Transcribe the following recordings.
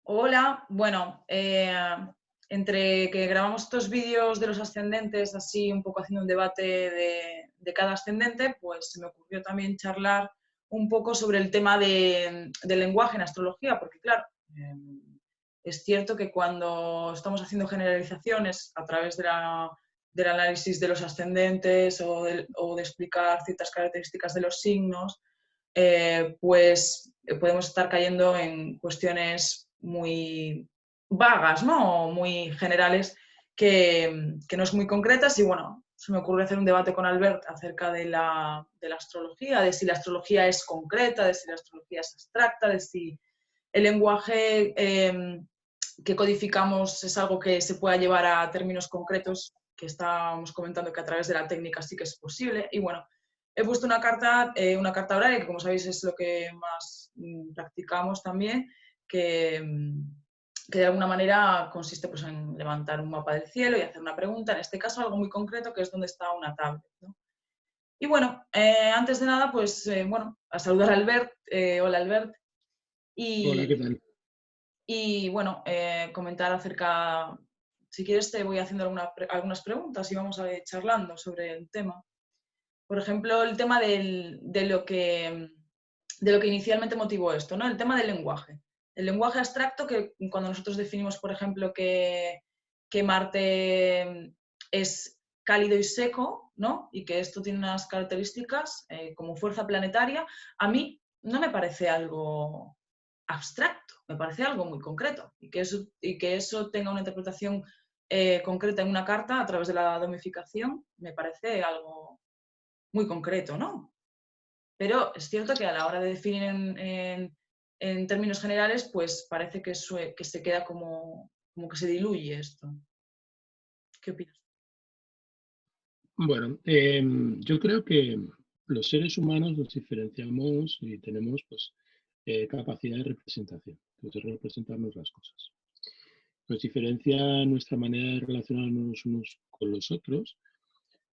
Hola, bueno, entre que grabamos estos vídeos de los ascendentes, así un poco haciendo un debate de cada ascendente, pues se me ocurrió también charlar un poco sobre el tema del lenguaje en astrología, porque claro, eh, es cierto que cuando estamos haciendo generalizaciones a través del análisis de los ascendentes o de explicar ciertas características de los signos, pues podemos estar cayendo en cuestiones muy vagas, ¿no? O muy generales que no son muy concretas y bueno, se me ocurre hacer un debate con Albert acerca de la astrología, de si la astrología es concreta, de si la astrología es abstracta, de si el lenguaje que codificamos es algo que se pueda llevar a términos concretos, que estábamos comentando que a través de la técnica sí que es posible. Y bueno, he puesto una carta horaria, que como sabéis es lo que más practicamos también, que de alguna manera consiste pues, en levantar un mapa del cielo y hacer una pregunta, en este caso algo muy concreto, que es dónde está una tablet, ¿no? Y bueno, antes de nada, pues bueno, a saludar a Albert. Hola Albert. Hola, ¿qué Y, tal? y bueno, comentar acerca, si quieres te voy haciendo algunas preguntas y vamos a ir charlando sobre el tema. Por ejemplo, el tema de lo que inicialmente motivó esto, ¿no? El tema del lenguaje. El lenguaje abstracto, que cuando nosotros definimos, por ejemplo, que Marte es cálido y seco, ¿no? Y que esto tiene unas características como fuerza planetaria, a mí no me parece algo abstracto, me parece algo muy concreto. Y que eso tenga una interpretación concreta en una carta a través de la domificación, me parece algo muy concreto, ¿no? Pero es cierto que a la hora de definir en términos generales, pues parece que se queda como que se diluye esto. ¿Qué opinas? Bueno, yo creo que los seres humanos nos diferenciamos y tenemos pues, capacidad de representación, pues, de representarnos las cosas. Nos diferencia nuestra manera de relacionarnos unos con los otros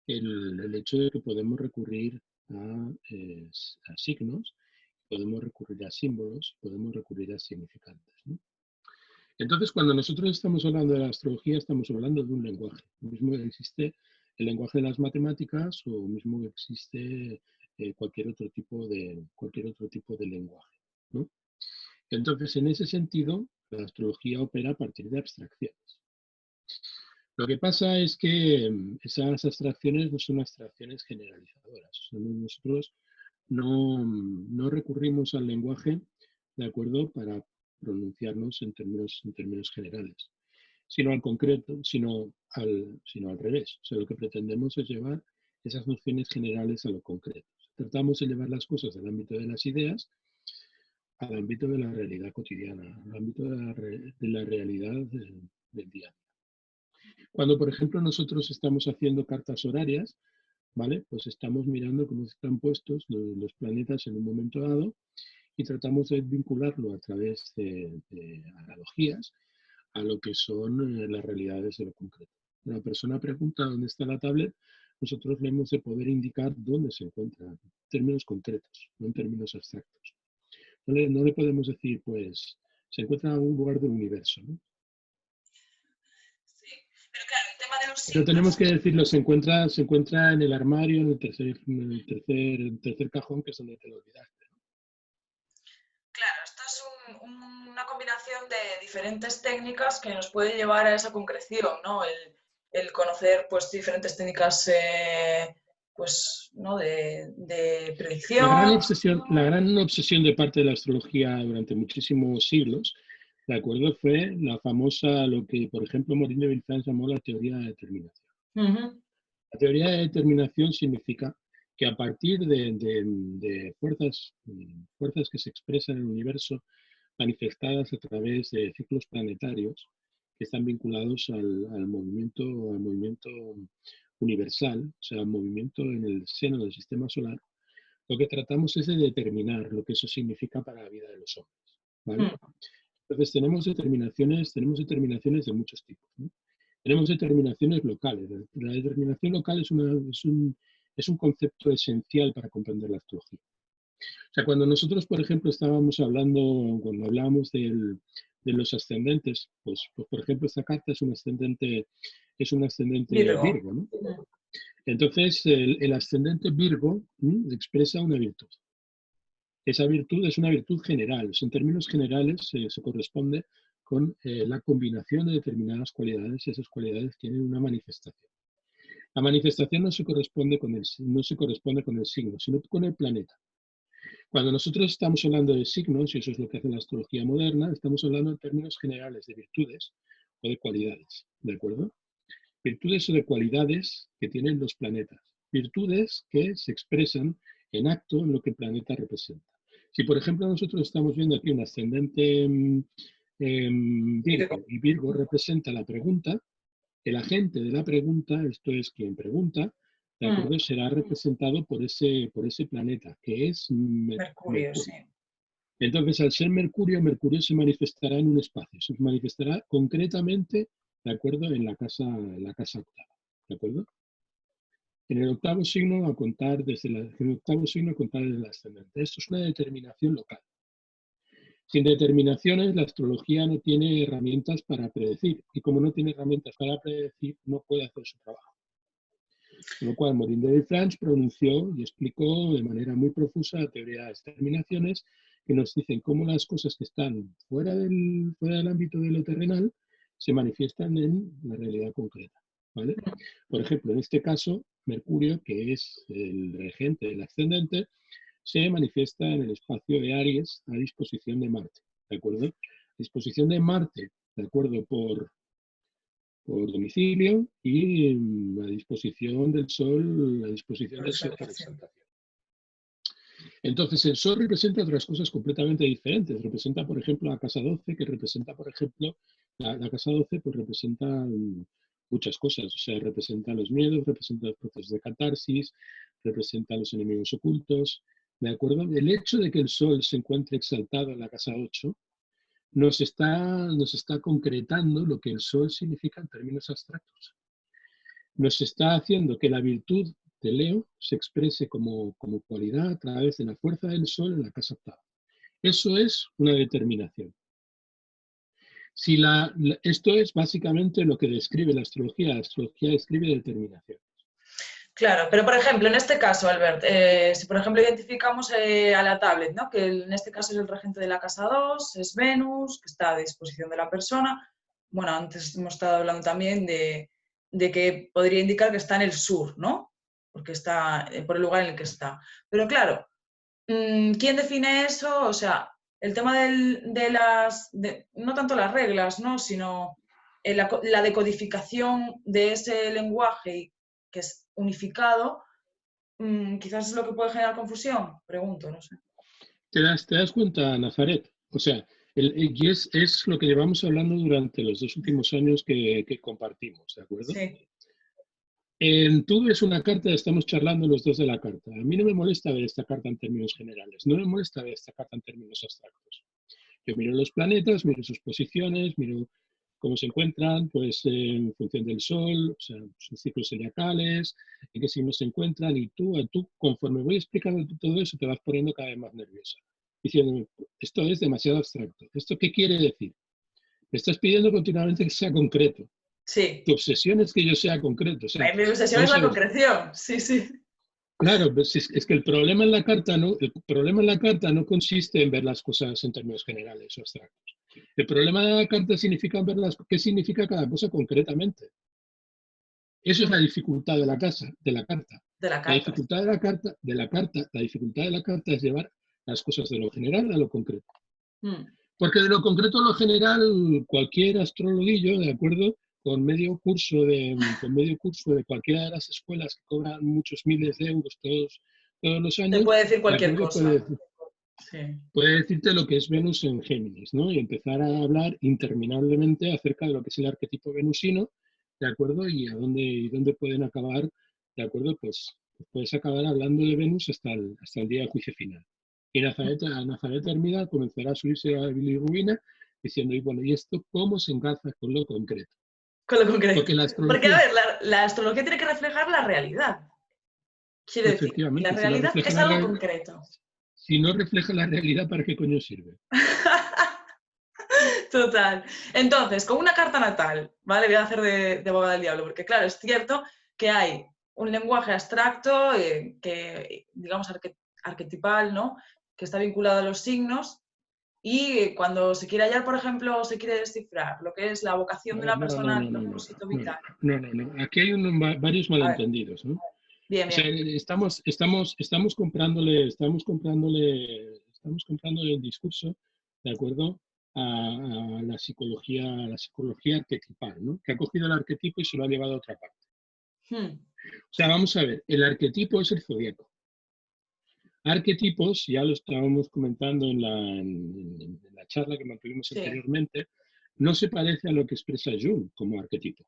el hecho de que podemos recurrir a signos, podemos recurrir a símbolos, podemos recurrir a significantes, ¿no? Entonces, cuando nosotros estamos hablando de la astrología, estamos hablando de un lenguaje. Lo mismo que existe el lenguaje de las matemáticas o mismo que existe cualquier otro tipo de lenguaje, ¿no? Entonces, en ese sentido, la astrología opera a partir de abstracciones. Lo que pasa es que esas abstracciones no son abstracciones generalizadoras. O sea, nosotros no recurrimos al lenguaje, ¿de acuerdo?, para pronunciarnos en términos generales, sino al concreto, sino al revés. O sea, lo que pretendemos es llevar esas nociones generales a lo concreto. Tratamos de llevar las cosas del ámbito de las ideas al ámbito de la realidad cotidiana, al ámbito de la realidad del día. Cuando, por ejemplo, nosotros estamos haciendo cartas horarias, ¿vale? Pues estamos mirando cómo están puestos los planetas en un momento dado y tratamos de vincularlo a través de analogías a lo que son las realidades de lo concreto. La persona pregunta dónde está la tablet, nosotros le hemos de poder indicar dónde se encuentra, en términos concretos, no en términos abstractos. No le podemos decir, pues, se encuentra en un lugar del universo, ¿no? Sí, pero claro, el tema de los Pero tenemos signos. que decirlo, se encuentra en el armario, en el tercer cajón, que es donde te lo olvidaste. Claro, esta es una combinación de diferentes técnicas que nos puede llevar a esa concreción, ¿no? El conocer pues diferentes técnicas pues, ¿no? de predicción. La gran obsesión de parte de la astrología durante muchísimos siglos, ¿de acuerdo? Fue la famosa, lo que, por ejemplo, Morin de Villafranche llamó la teoría de determinación. Ujú. La teoría de determinación significa que a partir de fuerzas que se expresan en el universo, manifestadas a través de ciclos planetarios, que están vinculados al movimiento universal, o sea, al movimiento en el seno del sistema solar, lo que tratamos es de determinar lo que eso significa para la vida de los hombres, ¿vale? Mm. Entonces tenemos determinaciones de muchos tipos, ¿no? Tenemos determinaciones locales. La determinación local es un concepto esencial para comprender la astrología. O sea, cuando nosotros, por ejemplo, cuando hablábamos de los ascendentes, pues por ejemplo esta carta es un ascendente Virgo. Virgo, ¿no? Entonces el ascendente Virgo expresa una virtud. Esa virtud es una virtud general, en términos generales se corresponde con la combinación de determinadas cualidades y esas cualidades tienen una manifestación. La manifestación no se corresponde con el signo, sino con el planeta. Cuando nosotros estamos hablando de signos, y eso es lo que hace la astrología moderna, estamos hablando en términos generales de virtudes o de cualidades, ¿de acuerdo? Virtudes o de cualidades que tienen los planetas. Virtudes que se expresan en acto en lo que el planeta representa. Si, por ejemplo, nosotros estamos viendo aquí un ascendente Virgo, y Virgo representa la pregunta, el agente de la pregunta, esto es quien pregunta, ¿de acuerdo? Será representado por ese planeta, que es Mercurio. Sí. Entonces, al ser Mercurio, Mercurio se manifestará en un espacio, se manifestará concretamente, ¿de acuerdo? En la casa octava, ¿de acuerdo? En el octavo signo a contar desde el ascendente. Esto es una determinación local. Sin determinaciones, la astrología no tiene herramientas para predecir, y como no tiene herramientas para predecir, no puede hacer su trabajo. Con lo cual, Morin de Villefranche pronunció y explicó de manera muy profusa la teoría de las determinaciones, que nos dicen cómo las cosas que están fuera del ámbito de lo terrenal se manifiestan en la realidad concreta, ¿vale? Por ejemplo, en este caso, Mercurio, que es el regente del ascendente, se manifiesta en el espacio de Aries a disposición de Marte, ¿de acuerdo? Disposición de Marte, ¿de acuerdo? Por domicilio, y a disposición del Sol, por exaltación. Entonces, el Sol representa otras cosas completamente diferentes. Representa, por ejemplo, la casa 12, que representa, por ejemplo, la casa 12, pues representa muchas cosas. O sea, representa los miedos, representa los procesos de catarsis, representa los enemigos ocultos, ¿de acuerdo? El hecho de que el Sol se encuentre exaltado en la casa 8 nos está concretando lo que el Sol significa en términos abstractos. Nos está haciendo que la virtud de Leo se exprese como cualidad a través de la fuerza del Sol en la casa octava. Eso es una determinación. Esto es básicamente lo que describe la astrología. La astrología describe determinación. Claro, pero por ejemplo, en este caso, Albert, si por ejemplo identificamos a la tablet, ¿no? Que en este caso es el regente de la casa 2, es Venus, que está a disposición de la persona. Bueno, antes hemos estado hablando también de que podría indicar que está en el sur, ¿no? Porque está por el lugar en el que está. Pero claro, ¿quién define eso? O sea, el tema no tanto las reglas, ¿no? Sino la decodificación de ese lenguaje que es unificado, quizás es lo que puede generar confusión, pregunto, no sé. ¿Te das cuenta, Nazaret? O sea, y es lo que llevamos hablando durante los 2 últimos años que compartimos, ¿de acuerdo? Sí. Tú ves una carta, estamos charlando los dos de la carta. A mí no me molesta ver esta carta en términos generales, no me molesta ver esta carta en términos abstractos. Yo miro los planetas, miro sus posiciones, miro cómo se encuentran, pues en función del Sol, o sea, sus ciclos zodiacales, en qué signos se encuentran, y tú, conforme voy explicando todo eso, te vas poniendo cada vez más nerviosa, diciéndome, esto es demasiado abstracto. ¿Esto qué quiere decir? Me estás pidiendo continuamente que sea concreto. Sí. Tu obsesión es que yo sea concreto. O sea, mi obsesión es la concreción, sí, sí. Claro, pues es que el problema en la carta no consiste en ver las cosas en términos generales o abstractos. El problema de la carta significa ver qué significa cada cosa concretamente. Eso es la dificultad de la carta. La dificultad de la carta es llevar las cosas de lo general a lo concreto. Porque de lo concreto a lo general, cualquier astrologuillo, ¿de acuerdo? Con medio curso de cualquiera de las escuelas que cobran muchos miles de euros todos los años, te puede decir cualquier cosa. Puede decirte lo que es Venus en Géminis, ¿no? Y empezar a hablar interminablemente acerca de lo que es el arquetipo venusino, ¿de acuerdo? Y dónde pueden acabar, ¿de acuerdo? Pues puedes acabar hablando de Venus hasta el día del juicio final. Y Nazaret Hermida comenzará a subirse a la bilirrubina diciendo, y bueno, ¿y esto cómo se encaja con lo concreto? Con lo concreto. Porque, a ver, la astrología tiene que reflejar la realidad. Quiere decir, la realidad es algo concreto. Si no refleja la realidad, ¿para qué coño sirve? Total. Entonces, con una carta natal, ¿vale? Voy a hacer de abogada del diablo, porque claro, es cierto que hay un lenguaje abstracto, que, digamos, arquetipal, ¿no? Que está vinculado a los signos, y cuando se quiere hallar, por ejemplo, se quiere descifrar lo que es la A vocación de ver, una no, no, persona, no, el no, no, propósito no, vital. no, no, no. Aquí hay varios A ver, malentendidos, ¿no? bien, O sea, bien. estamos comprándole el discurso, ¿de acuerdo? A la psicología arquetipal, ¿no? Que ha cogido el arquetipo y se lo ha llevado a otra parte. Hmm. O sea, vamos a ver, el arquetipo es el zodíaco. Arquetipos, ya lo estábamos comentando en la charla que mantuvimos Sí, anteriormente, no se parece a lo que expresa Jung como arquetipo,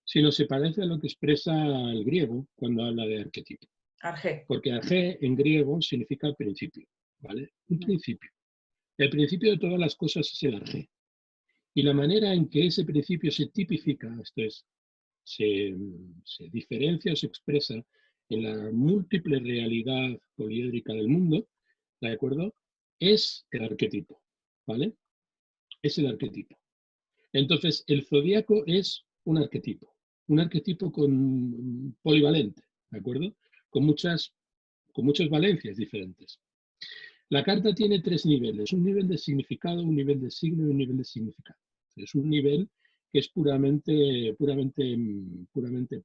sino se parece a lo que expresa el griego cuando habla de arquetipo. Arge. Porque arge en griego significa principio, ¿vale? Un principio. El principio de todas las cosas es el arge. Y la manera en que ese principio se tipifica, esto es, se diferencia o se expresa en la múltiple realidad poliédrica del mundo, ¿de acuerdo? Es el arquetipo, ¿vale? Es el arquetipo. Entonces, el zodíaco es un arquetipo con, polivalente, ¿de acuerdo? Con muchas valencias diferentes. La carta tiene tres niveles, un nivel de significado, un nivel de signo y un nivel de significado. Es un nivel que es puramente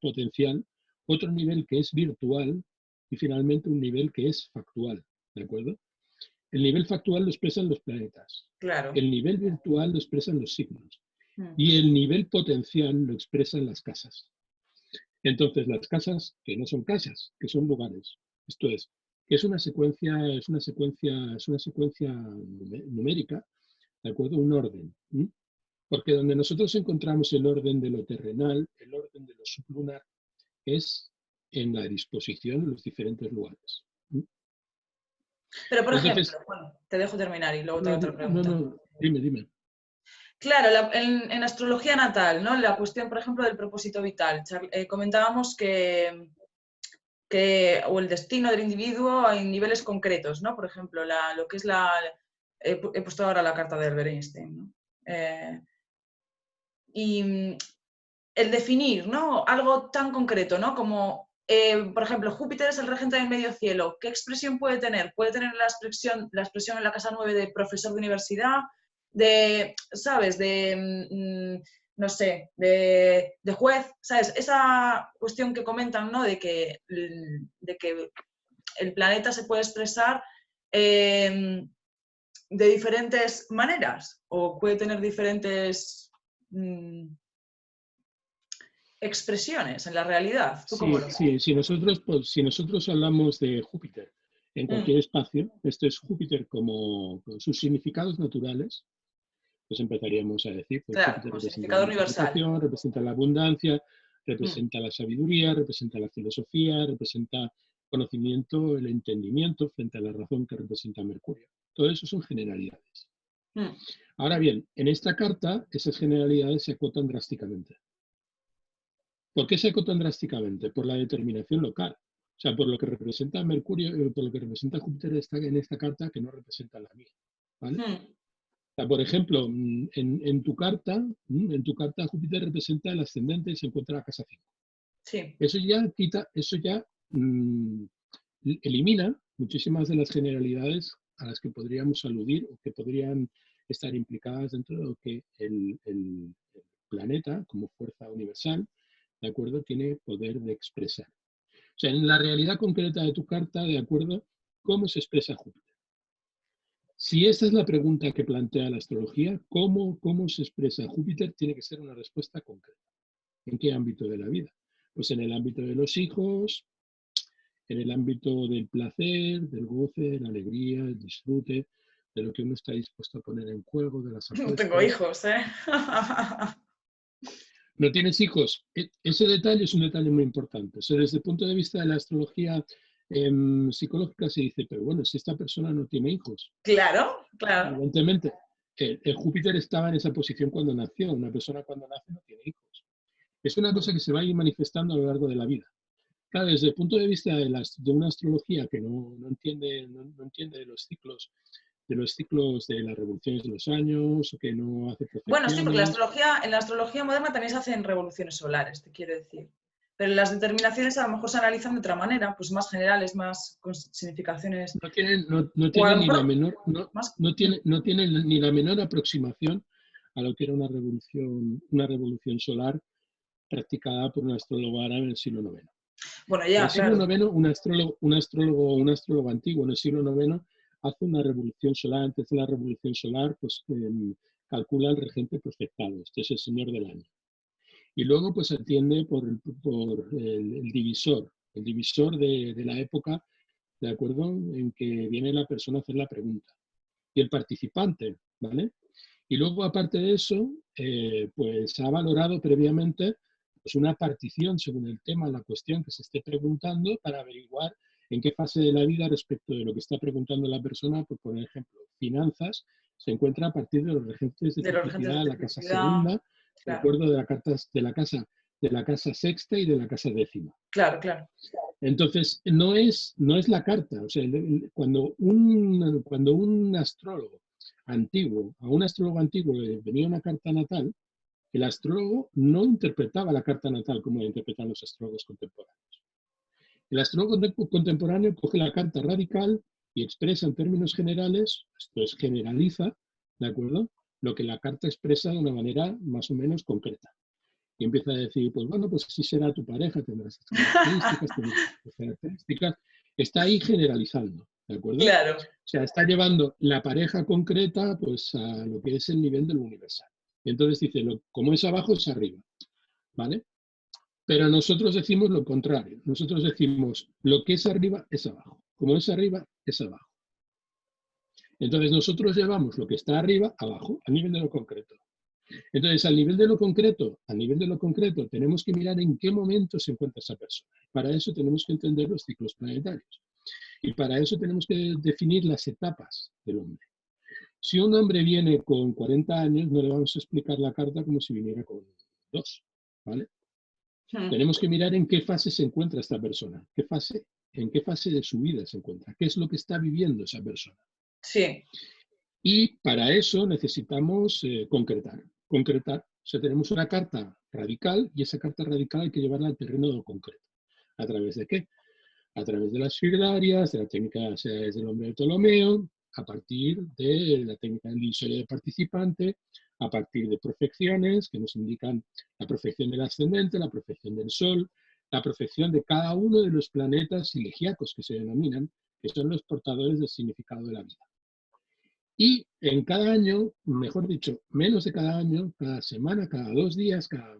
potencial, otro nivel que es virtual y finalmente un nivel que es factual, ¿de acuerdo? El nivel factual lo expresan los planetas, Claro. el nivel virtual lo expresan los signos Hmm. y el nivel potencial lo expresan las casas. Entonces, las casas, que no son casas, que son lugares. Esto es, que es una secuencia numérica, ¿de acuerdo? Un orden. ¿M? Porque donde nosotros encontramos el orden de lo terrenal, el orden de lo sublunar, es en la disposición en los diferentes lugares. ¿M? Pero, por ejemplo, Entonces, bueno, te dejo terminar y luego te no, hago otra no, pregunta. no, dime. Claro, en astrología natal, ¿no? La cuestión, por ejemplo, del propósito vital. Comentábamos o el destino del individuo en niveles concretos, ¿no? Por ejemplo, lo que es he puesto ahora la carta de Albert Einstein, ¿no? Y el definir, ¿no? Algo tan concreto, ¿no? Como, por ejemplo, Júpiter es el regente del medio cielo. ¿Qué expresión puede tener? Puede tener la expresión en la casa 9 de profesor de universidad, de, ¿sabes? No sé, de juez, ¿sabes? Esa cuestión que comentan, ¿no? De que el planeta se puede expresar de diferentes maneras o puede tener diferentes expresiones en la realidad. ¿Tú cómo Sí, lo ves? sí, si nosotros hablamos de Júpiter en Mm, cualquier espacio, esto es Júpiter como con sus significados naturales, pues empezaríamos a decir, pues claro, Júpiter con representa la significado universal. multiplicación, representa la abundancia, Mm, representa la sabiduría, representa la filosofía, representa conocimiento, el entendimiento frente a la razón que representa Mercurio. Todo eso son generalidades. mm. Ahora bien, en esta carta esas generalidades se acotan drásticamente. ¿Por qué se acotan drásticamente? Por la determinación local. O sea, por lo que representa Mercurio, por lo que representa Júpiter en esta carta que no representa la mía. ¿Vale? Mm, O sea, por ejemplo, en tu carta Júpiter representa el ascendente y se encuentra en la casa 5. sí. Eso ya elimina muchísimas de las generalidades a las que podríamos aludir o que podrían estar implicadas dentro de lo que el planeta, como fuerza universal, ¿de acuerdo?, tiene poder de expresar. O sea, en la realidad concreta de tu carta, ¿de acuerdo?, ¿cómo se expresa Júpiter? Si esta es la pregunta que plantea la astrología, ¿cómo se expresa Júpiter? Tiene que ser una respuesta concreta. ¿En qué ámbito de la vida? Pues en el ámbito de los hijos, en el ámbito del placer, del goce, de la alegría, el disfrute, de lo que uno está dispuesto a poner en juego, de las No tengo apuestas. hijos, ¿eh? ¿No tienes hijos? Ese detalle es un detalle muy importante. O sea, desde el punto de vista de la astrología psicológica se dice, pero bueno, si esta persona no tiene hijos, Claro, claro. evidentemente, el Júpiter estaba en esa posición cuando nació. Una persona cuando nace no tiene hijos. Es una cosa que se va a ir manifestando a lo largo de la vida. Claro, desde el punto de vista de una astrología que no entiende los ciclos de los ciclos de las revoluciones de los años, o que no hace Bueno, sí, porque perfecciones. en la astrología moderna también se hacen revoluciones solares, te quiero decir. Pero las determinaciones a lo mejor se analizan de otra manera, pues más generales, más con significaciones. No O a lo tiene ni la mejor menor, más. no tiene ni la menor aproximación a lo que era una revolución solar practicada por un astrólogo árabe en el siglo IX. Bueno, En el ya, siglo claro. IX, un astrólogo antiguo en el siglo IX hace una revolución solar. Antes de la revolución solar, pues calcula el regente perfectado, este es el señor del año. Y luego pues se atiende por el divisor de la época, ¿de acuerdo? En que viene la persona a hacer la pregunta. Y el participante, ¿vale? Y luego, aparte de eso, pues ha valorado previamente pues una partición según el tema, la cuestión que se esté preguntando, para averiguar en qué fase de la vida respecto de lo que está preguntando la persona. Por ejemplo, finanzas se encuentra a partir de los regentes de De los regentes triplicidad de de la casa triplicidad, segunda, de claro, acuerdo de la casa sexta y de la casa décima. claro, claro. Entonces, no es la carta. O sea, cuando un astrólogo antiguo, a un astrólogo antiguo le venía una carta natal, el astrólogo no interpretaba la carta natal como la interpretan los astrólogos contemporáneos. El astrólogo contemporáneo coge la carta radical y expresa en términos generales, esto es, generaliza, ¿de acuerdo? Lo que la carta expresa de una manera más o menos concreta. Y empieza a decir, pues bueno, pues así será tu pareja, tendrás estas características, tendrás estas características. Está ahí generalizando, ¿de acuerdo? Claro. O sea, está llevando la pareja concreta pues a lo que es el nivel de lo universal. Y entonces dice, como es abajo, es arriba, ¿vale? Pero nosotros decimos lo contrario. Nosotros decimos, lo que es arriba es abajo. Como es arriba, es abajo. Entonces nosotros llevamos lo que está arriba, abajo, a nivel de lo concreto. Entonces, al nivel de lo concreto, tenemos que mirar en qué momento se encuentra esa persona. Para eso tenemos que entender los ciclos planetarios. Y para eso tenemos que definir las etapas del hombre. Si un hombre viene con 40 años, no le vamos a explicar la carta como si viniera con 2, ¿vale? Tenemos que mirar en qué fase se encuentra esta persona, en qué fase de su vida se encuentra, qué es lo que está viviendo esa persona. Sí. Y para eso necesitamos concretar. O sea, tenemos una carta radical y esa carta radical hay que llevarla al terreno de lo concreto. ¿A través de qué? A través de las figurarias, de la técnica del hombre de Ptolomeo, a partir de la técnica del divisorio de participante, a partir de profecciones que nos indican la profección del ascendente, la profección del sol, la profección de cada uno de los planetas ilegiacos que se denominan, que son los portadores del significado de la vida. Y en cada año, mejor dicho, menos de cada año, cada semana, cada 2 días, cada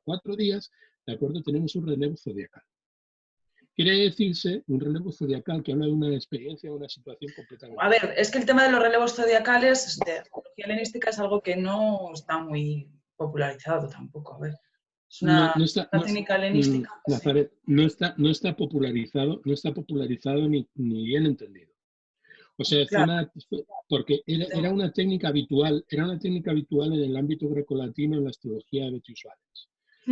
4 días, ¿de acuerdo? Tenemos un relevo zodiacal. Quiere decirse un relevo zodiacal que habla de una experiencia, de una situación completamente A ver, diferente. es que el tema de los relevos zodiacales de astrología helenística es algo que no está muy popularizado tampoco. A ver, es No, una técnica helenística. Sí. Nazaret, no está popularizado ni bien entendido. O sea, Claro. porque era una técnica habitual en el ámbito grecolatino en la astrología de Betius Valens.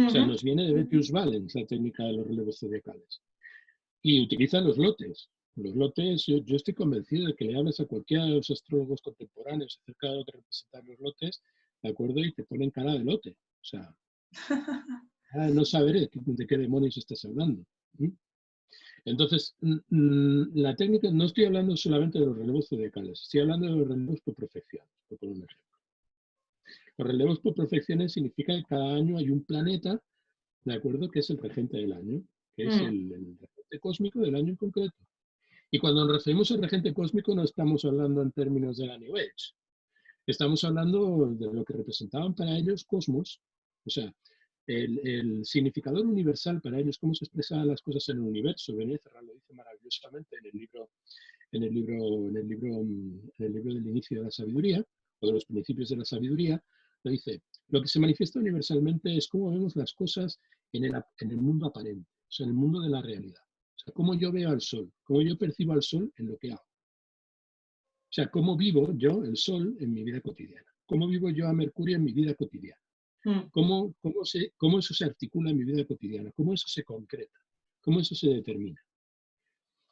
O sea, Ujú. nos viene de Betius Valens la técnica de los relevos zodiacales. Y utilizan los lotes. Los lotes, yo estoy convencido de que le hablas a cualquiera de los astrólogos contemporáneos acerca de lo que representan los lotes, ¿de acuerdo? Y te ponen cara de lote. O sea, no saber de qué demonios estás hablando. ¿Mm? Entonces, la técnica, no estoy hablando solamente de los relevos zodiacales, estoy hablando de los relevos por profección, por poner un ejemplo. Los relevos por profecciones significa que cada año hay un planeta, ¿de acuerdo? Que es el regente del año, que es Mm. el regente cósmico del año en concreto. Y cuando nos referimos al regente cósmico no estamos hablando en términos de la New Age, estamos hablando de lo que representaban para ellos cosmos, o sea, el significador universal para ellos, cómo se expresaban las cosas en el universo. Benet Ferrand lo dice maravillosamente en el libro del inicio de la sabiduría, o de los principios de la sabiduría, lo dice, lo que se manifiesta universalmente es cómo vemos las cosas en el mundo aparente, o sea, en el mundo de la realidad. O sea, cómo yo veo al sol, cómo yo percibo al sol en lo que hago. O sea, cómo vivo yo el sol en mi vida cotidiana. Cómo vivo yo a Mercurio en mi vida cotidiana. Mm. Cómo eso se articula en mi vida cotidiana. Cómo eso se concreta. Cómo eso se determina.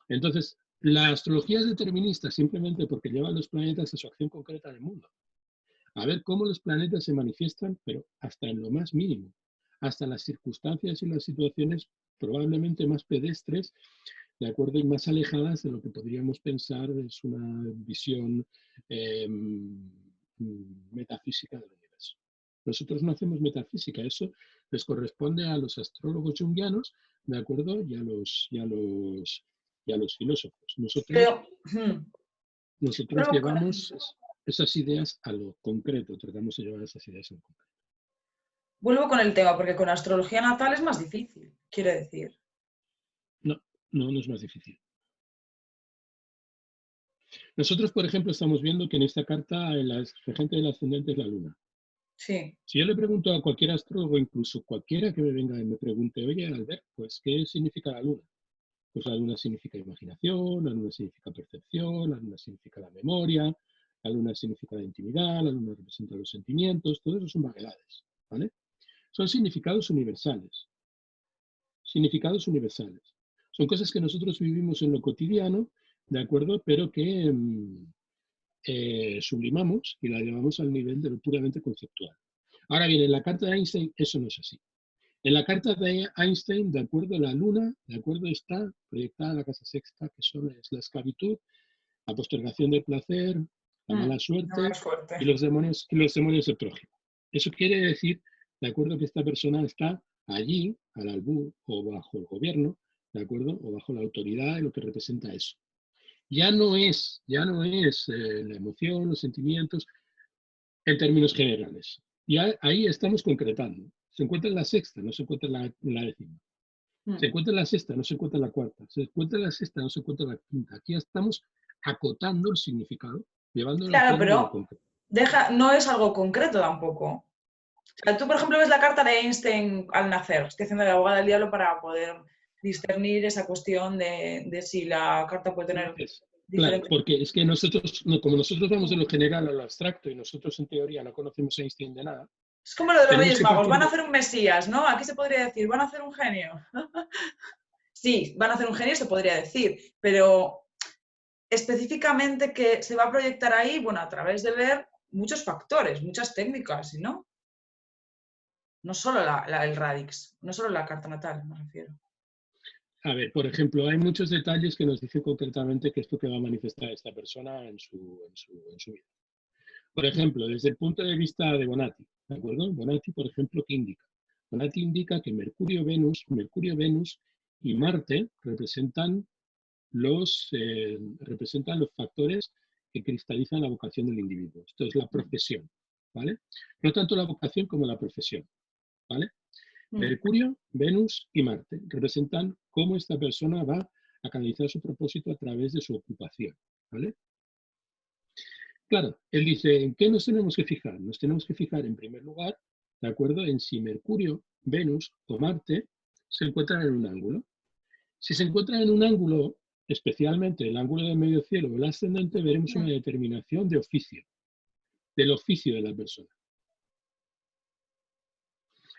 Entonces, La astrología es determinista simplemente porque lleva a los planetas a su acción concreta en el mundo. A ver cómo los planetas se manifiestan, pero hasta en lo más mínimo, hasta las circunstancias y las situaciones probablemente más pedestres, de acuerdo, y más alejadas de lo que podríamos pensar es una visión eh, metafísica del universo. Nosotros no hacemos metafísica, eso les corresponde a los astrólogos junguianos, de acuerdo, y a los filósofos. Pero, Nosotros pero llevamos esas ideas a lo concreto, tratamos de llevar esas ideas a lo concreto. vuelvo con el tema, porque con astrología natal es más difícil, quiere decir. No, no es más difícil. Nosotros, por ejemplo, estamos viendo que en esta carta el regente del ascendente es la luna. Sí. Si yo le pregunto a cualquier astrólogo, incluso cualquiera que me venga y me pregunte, oye, Albert, pues, ¿qué significa la luna? Pues la luna significa imaginación, la luna significa percepción, la luna significa la memoria, la luna significa la intimidad, la luna representa los sentimientos, todo eso son vaguedades, ¿vale? Son significados universales. Significados universales. Son cosas que nosotros vivimos en lo cotidiano, ¿de acuerdo? Pero que sublimamos y la llevamos al nivel de lo puramente conceptual. Ahora bien, en la carta de Einstein eso no es así. En la carta de Einstein, de acuerdo, la luna, de acuerdo, está proyectada en la casa sexta, que es la esclavitud, la postergación del placer, la mala No suerte es fuerte. y los demonios del prójimo. Eso quiere decir, de acuerdo, que esta persona está allí, al albur o bajo el gobierno, de acuerdo, o bajo la autoridad de lo que representa eso. Ya no es la emoción, los sentimientos, en términos generales. Y ahí estamos concretando. Se encuentra en la sexta, no se encuentra en la décima. Se encuentra en la sexta, no se encuentra en la cuarta. Se encuentra en la sexta, no se encuentra en la quinta. Aquí estamos acotando el significado, llevándolo al Claro, plano de lo pero concreto. no es algo concreto tampoco. O sea, tú, por ejemplo, ves la carta de Einstein al nacer. Estoy haciendo de abogada del diablo para poder discernir esa cuestión de si la carta puede tener Claro, diferentes. porque es que nosotros, como nosotros vamos de lo general a lo abstracto y nosotros en teoría no conocemos a Einstein de nada, Es como lo de los tenemos Reyes que Magos. partir Van a de... hacer un Mesías, ¿no? Aquí se podría decir, van a hacer un genio. Sí, van a hacer un genio, se podría decir. Pero específicamente que se va a proyectar ahí, bueno, a través de ver muchos factores, muchas técnicas, ¿no? No solo el radix, no solo la carta natal, me refiero. A ver, por ejemplo, hay muchos detalles que nos dicen concretamente qué es lo que va a manifestar esta persona en su vida. Por ejemplo, desde el punto de vista de Bonatti, ¿de acuerdo? Bonatti, por ejemplo, ¿qué indica? Bonatti indica que Mercurio, Venus y Marte representan los factores que cristalizan la vocación del individuo. Esto es la profesión, ¿vale? No tanto la vocación como la profesión, ¿vale? Mercurio, Venus y Marte representan cómo esta persona va a canalizar su propósito a través de su ocupación, ¿vale? Claro, él dice, ¿en qué nos tenemos que fijar? Nos tenemos que fijar en primer lugar, ¿de acuerdo?, en si Mercurio, Venus o Marte se encuentran en un ángulo. Si se encuentran en un ángulo, especialmente el ángulo de medio cielo o el ascendente, veremos una determinación de oficio, del oficio de la persona.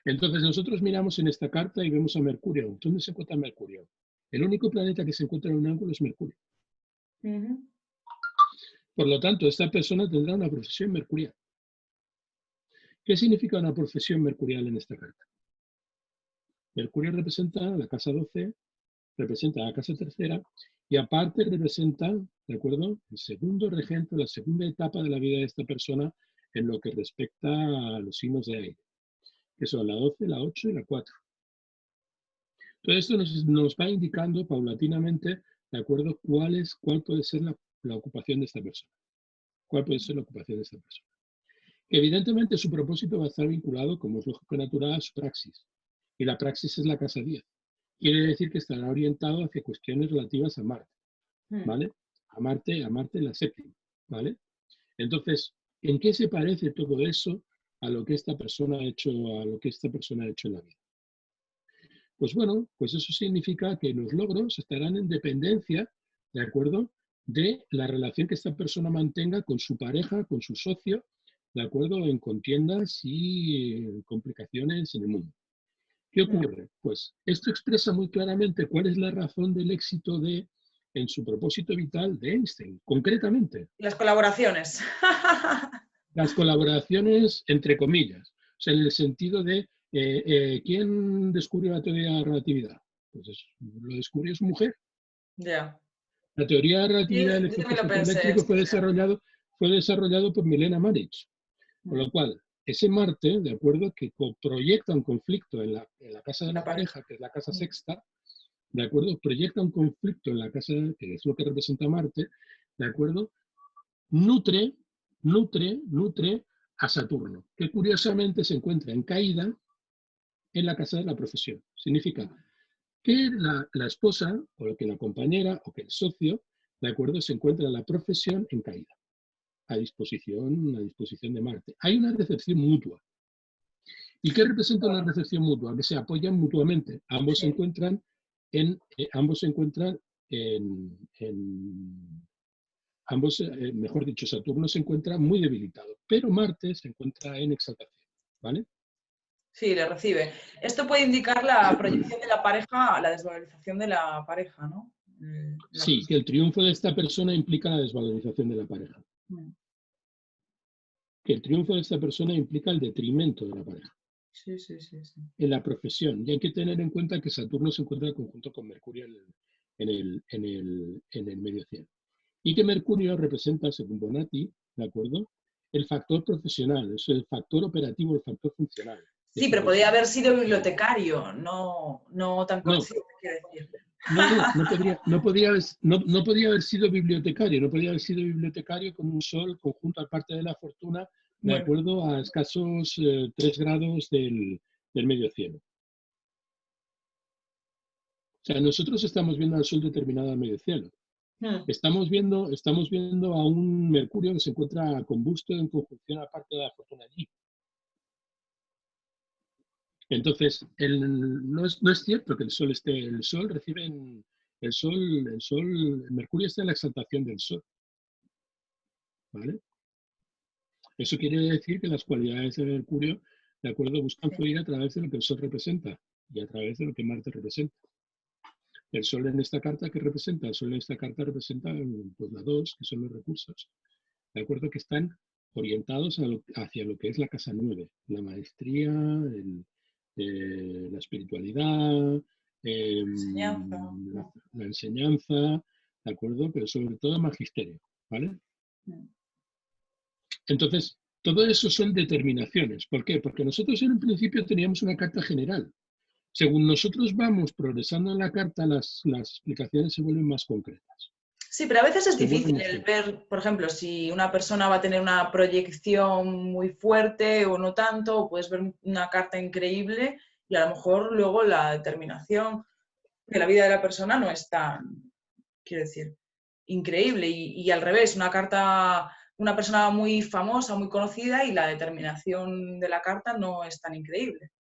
Entonces nosotros miramos en esta carta y vemos a Mercurio. ¿Dónde se encuentra Mercurio? El único planeta que se encuentra en un ángulo es Mercurio. Por lo tanto, esta persona tendrá una profesión mercurial. ¿Qué significa una profesión mercurial en esta carta? Mercurio representa la casa 12, representa la casa tercera y aparte representa, ¿de acuerdo?, el segundo regente, la segunda etapa de la vida de esta persona en lo que respecta a los signos de aire, que son la 12, la 8 y la 4. Todo esto nos va indicando paulatinamente, ¿de acuerdo?, cuál puede ser la ocupación de esta persona. ¿Cuál puede ser la ocupación de esta persona? Evidentemente su propósito va a estar vinculado, como es lógico y natural, a su praxis. Y la praxis es la casa 10. Quiere decir que estará orientado hacia cuestiones relativas a Marte, ¿vale? A Marte la séptima, ¿vale? Entonces, ¿en qué se parece todo eso a lo que esta persona ha hecho, en la vida? Pues bueno, pues eso significa que los logros estarán en dependencia, ¿de acuerdo?, de la relación que esta persona mantenga con su pareja, con su socio, ¿de acuerdo?, en contiendas y complicaciones en el mundo. ¿Qué ocurre? Pues esto expresa muy claramente cuál es la razón del éxito de en su propósito vital de Einstein, concretamente. Las colaboraciones. Las colaboraciones, entre comillas, o sea, en el sentido de ¿quién descubrió la teoría de la relatividad? Pues lo descubrió su mujer. Ya. La teoría de la relatividad del Yo efecto también lo pensé fotoeléctrico esto, ya. fue desarrollado por Milena Maric. Con Mm. lo cual, ese Marte, ¿de acuerdo?, que proyecta un conflicto en la casa de La la pareja. pareja, que es la casa Mm. sexta, ¿de acuerdo?, proyecta un conflicto en la casa, que es lo que representa Marte, ¿de acuerdo?, nutre a Saturno, que curiosamente se encuentra en caída en la casa de la profesión. Significa que la esposa, o que la compañera, o que el socio, ¿de acuerdo?, se encuentra en la profesión en caída, a disposición de Marte. Hay una recepción mutua. ¿Y qué representa una Bueno, recepción mutua? Que se apoyan mutuamente. Ambos se sí. encuentran mejor dicho, Saturno se encuentra muy debilitado, pero Marte se encuentra en exaltación, ¿vale? Sí, le recibe. Esto puede indicar la proyección de la pareja, la desvalorización de la pareja, ¿no? Sí, que el triunfo de esta persona implica la desvalorización de la pareja. Mm. Que el triunfo de esta persona implica el detrimento de la pareja Sí, sí, sí, sí. en la profesión. Y hay que tener en cuenta que Saturno se encuentra en conjunto con Mercurio en el medio cielo. Y que Mercurio representa, según Bonatti, ¿de acuerdo?, el factor profesional, es el factor operativo, el factor funcional. Sí, Esta pero podría persona. haber sido bibliotecario, no, no tan No, consciente, quiero decir. no podía haber sido bibliotecario, no podía haber sido bibliotecario con un sol conjunto al parte de la fortuna, de Bueno, acuerdo a escasos 3 grados del medio cielo. O sea, nosotros estamos viendo al sol determinado al medio cielo. mm, Estamos viendo a un Mercurio que se encuentra combusto en conjunción a parte de la fortuna allí. Entonces, no es cierto que el Sol esté, el Sol recibe Mercurio está en la exaltación del Sol, ¿vale? Eso quiere decir que las cualidades de Mercurio, de acuerdo, buscan sí. fluir a través de lo que el Sol representa y a través de lo que Marte representa. El Sol en esta carta, ¿qué representa? El Sol en esta carta representa pues, la 2, que son los recursos, ¿de acuerdo? Que están orientados hacia lo que es la casa 9, la maestría, la espiritualidad, Enseñanza. la enseñanza, ¿de acuerdo? Pero sobre todo el magisterio, ¿vale? Mm. Entonces, todo eso son determinaciones. ¿Por qué? Porque nosotros en un principio teníamos una carta general. Según nosotros vamos progresando en la carta, las explicaciones se vuelven más concretas. Sí, pero a veces es Se difícil vuelven más el concretas. ver, por ejemplo, si una persona va a tener una proyección muy fuerte o no tanto, o puedes ver una carta increíble y a lo mejor luego la determinación de la vida de la persona no es tan, quiero decir, increíble. Y al revés, una persona muy famosa, muy conocida y la determinación de la carta no es tan increíble.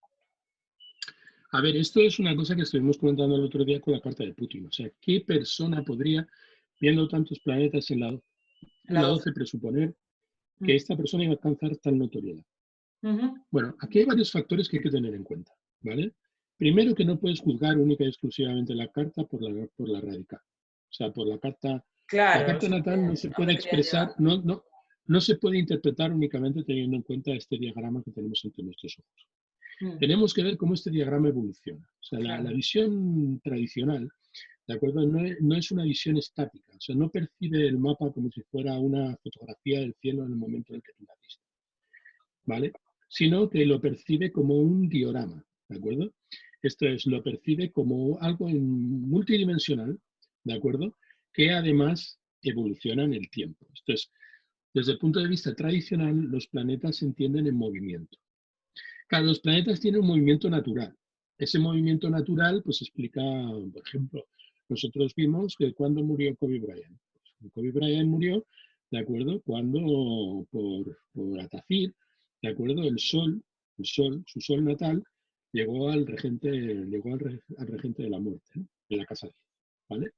A ver, esto es una cosa que estuvimos comentando el otro día con la carta de Putin. O sea, ¿qué persona podría, viendo tantos planetas En en la la 12. 12, presuponer que Mm. esta persona iba a alcanzar tal notoriedad? Ujú. Bueno, aquí hay varios factores que hay que tener en cuenta, ¿vale? Primero, que no puedes juzgar única y exclusivamente la carta por la radical. O sea, por la Claro, carta eso natal no se a puede donde quería expresar, llegar. no se puede interpretar únicamente teniendo en cuenta este diagrama que tenemos ante nuestros ojos. Mm. Tenemos que ver cómo este diagrama evoluciona. O sea, la Claro. visión tradicional, ¿de acuerdo? No es una visión estática. O sea, no percibe el mapa como si fuera una fotografía del cielo en el momento en el que tú naciste, ¿vale? Sino que lo percibe como un diorama, ¿de acuerdo? Esto es, lo percibe como algo multidimensional, ¿de acuerdo? Que además evoluciona en el tiempo. Esto es, desde el punto de vista tradicional, los planetas se entienden en movimiento. Claro, los planetas tienen un movimiento natural. Ese movimiento natural, pues explica, por ejemplo, nosotros vimos que cuando murió Kobe Bryant. Pues, Kobe Bryant murió, ¿de acuerdo? Cuando por Atacir, ¿de acuerdo? Su sol natal, llegó al regente de la muerte, ¿no? De la casa 10, ¿vale?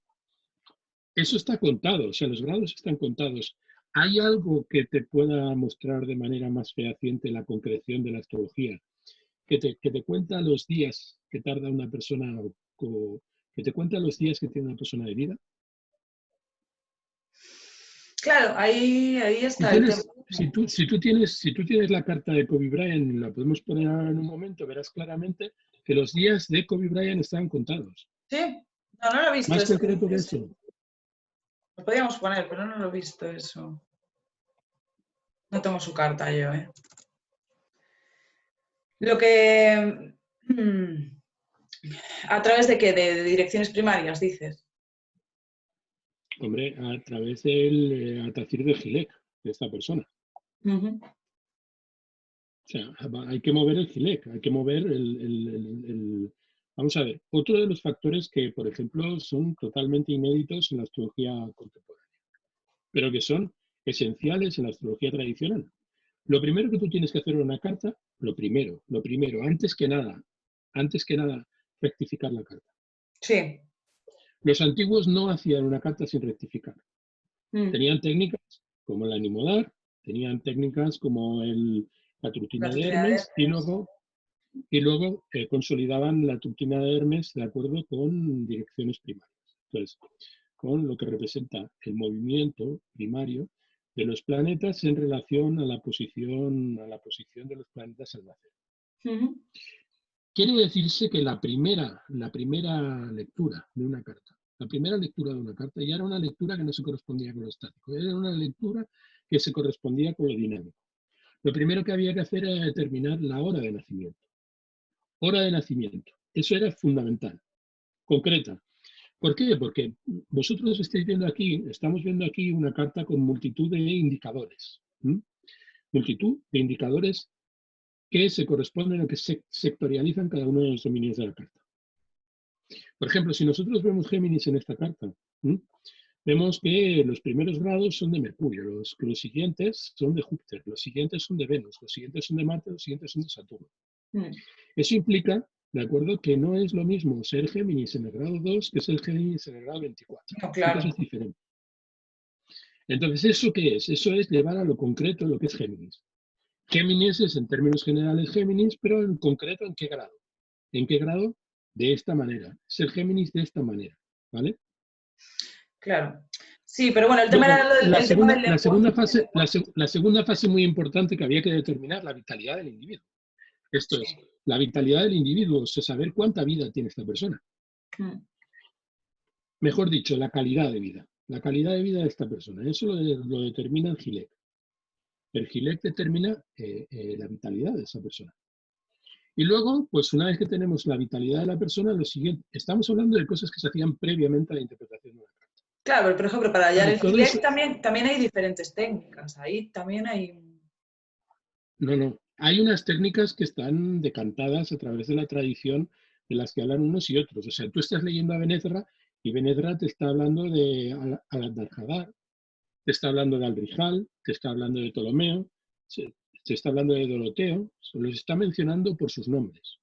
Eso está contado, o sea, los grados están contados. ¿Hay algo que te pueda mostrar de manera más fehaciente la concreción de la astrología? Que te cuenta los días que tarda una persona, que te cuenta los días que tiene una persona de vida? Claro, ahí Si está el tema. tienes, si tú tienes la carta de Kobe Bryant, la podemos poner ahora en un momento, verás claramente que los días de Kobe Bryant estaban contados. Sí, no, no lo he visto Más eso. concreto que eso. Lo podíamos poner, pero no lo he visto eso. No tengo su carta yo, ¿eh? Lo que... ¿A través de qué? ¿De direcciones primarias, dices? Hombre, a través del Atacir de Gilek, de esta persona. Ujú. O sea, hay que mover el GILEC, hay que mover Vamos a ver, otro de los factores que, por ejemplo, son totalmente inéditos en la astrología contemporánea, pero que son esenciales en la astrología tradicional. Lo primero que tú tienes que hacer en una carta, lo primero, antes que nada, rectificar la carta. Sí. Los antiguos no hacían una carta sin rectificar. Mm. Tenían técnicas como el animodar, tenían técnicas como la La trutina de tutina de Hermes Hermes. y luego consolidaban la trutina de Hermes de acuerdo con direcciones primarias. Entonces, con lo que representa el movimiento primario de los planetas en relación a la posición de los planetas al nacer. Ujú. Quiere decirse que la primera lectura de una carta, ya era una lectura que no se correspondía con lo estático, era una lectura que se correspondía con lo dinámico. Lo primero que había que hacer era determinar la hora de nacimiento. Hora de nacimiento. Eso era fundamental. Concreta. ¿Por qué? Porque vosotros estamos viendo aquí una carta con multitud de indicadores. Multitud de indicadores que se corresponden o que se sectorializan cada uno de los dominios de la carta. Por ejemplo, si nosotros vemos Géminis en esta carta, vemos que los primeros grados son de Mercurio, los siguientes son de Júpiter, los siguientes son de Venus, los siguientes son de Marte, los siguientes son de Saturno. Eso implica, de acuerdo, que no es lo mismo ser Géminis en el grado 2 que ser Géminis en el grado 24. No, Son claro. cosas diferentes. Entonces, ¿eso qué es? Eso es llevar a lo concreto lo que es Géminis. Géminis es en términos generales Géminis, pero en concreto ¿en qué grado? ¿En qué grado? De esta manera. Ser Géminis de esta manera. ¿Vale? Claro. Sí, pero bueno, el tema Luego, era el tema del lenguaje. la segunda fase muy importante que había que determinar, la vitalidad del individuo. Esto es, Sí. la vitalidad del individuo, o sea, saber cuánta vida tiene esta persona. Mejor dicho, la calidad de vida. La calidad de vida de esta persona. Eso lo determina el GILEC. El GILEC determina la vitalidad de esa persona. Y luego, pues una vez que tenemos la vitalidad de la persona, lo siguiente, estamos hablando de cosas que se hacían previamente a la interpretación de una carta. Claro, pero por ejemplo, para hallar Vale, el todo eso, GILEC también hay diferentes técnicas. Ahí también hay... no. Hay unas técnicas que están decantadas a través de la tradición de las que hablan unos y otros. O sea, tú estás leyendo a Benezra y Benezra te está hablando de Al-Adar, te está hablando de Aldrijal, te está hablando de Ptolomeo, te está hablando de Doroteo, se los está mencionando por sus nombres.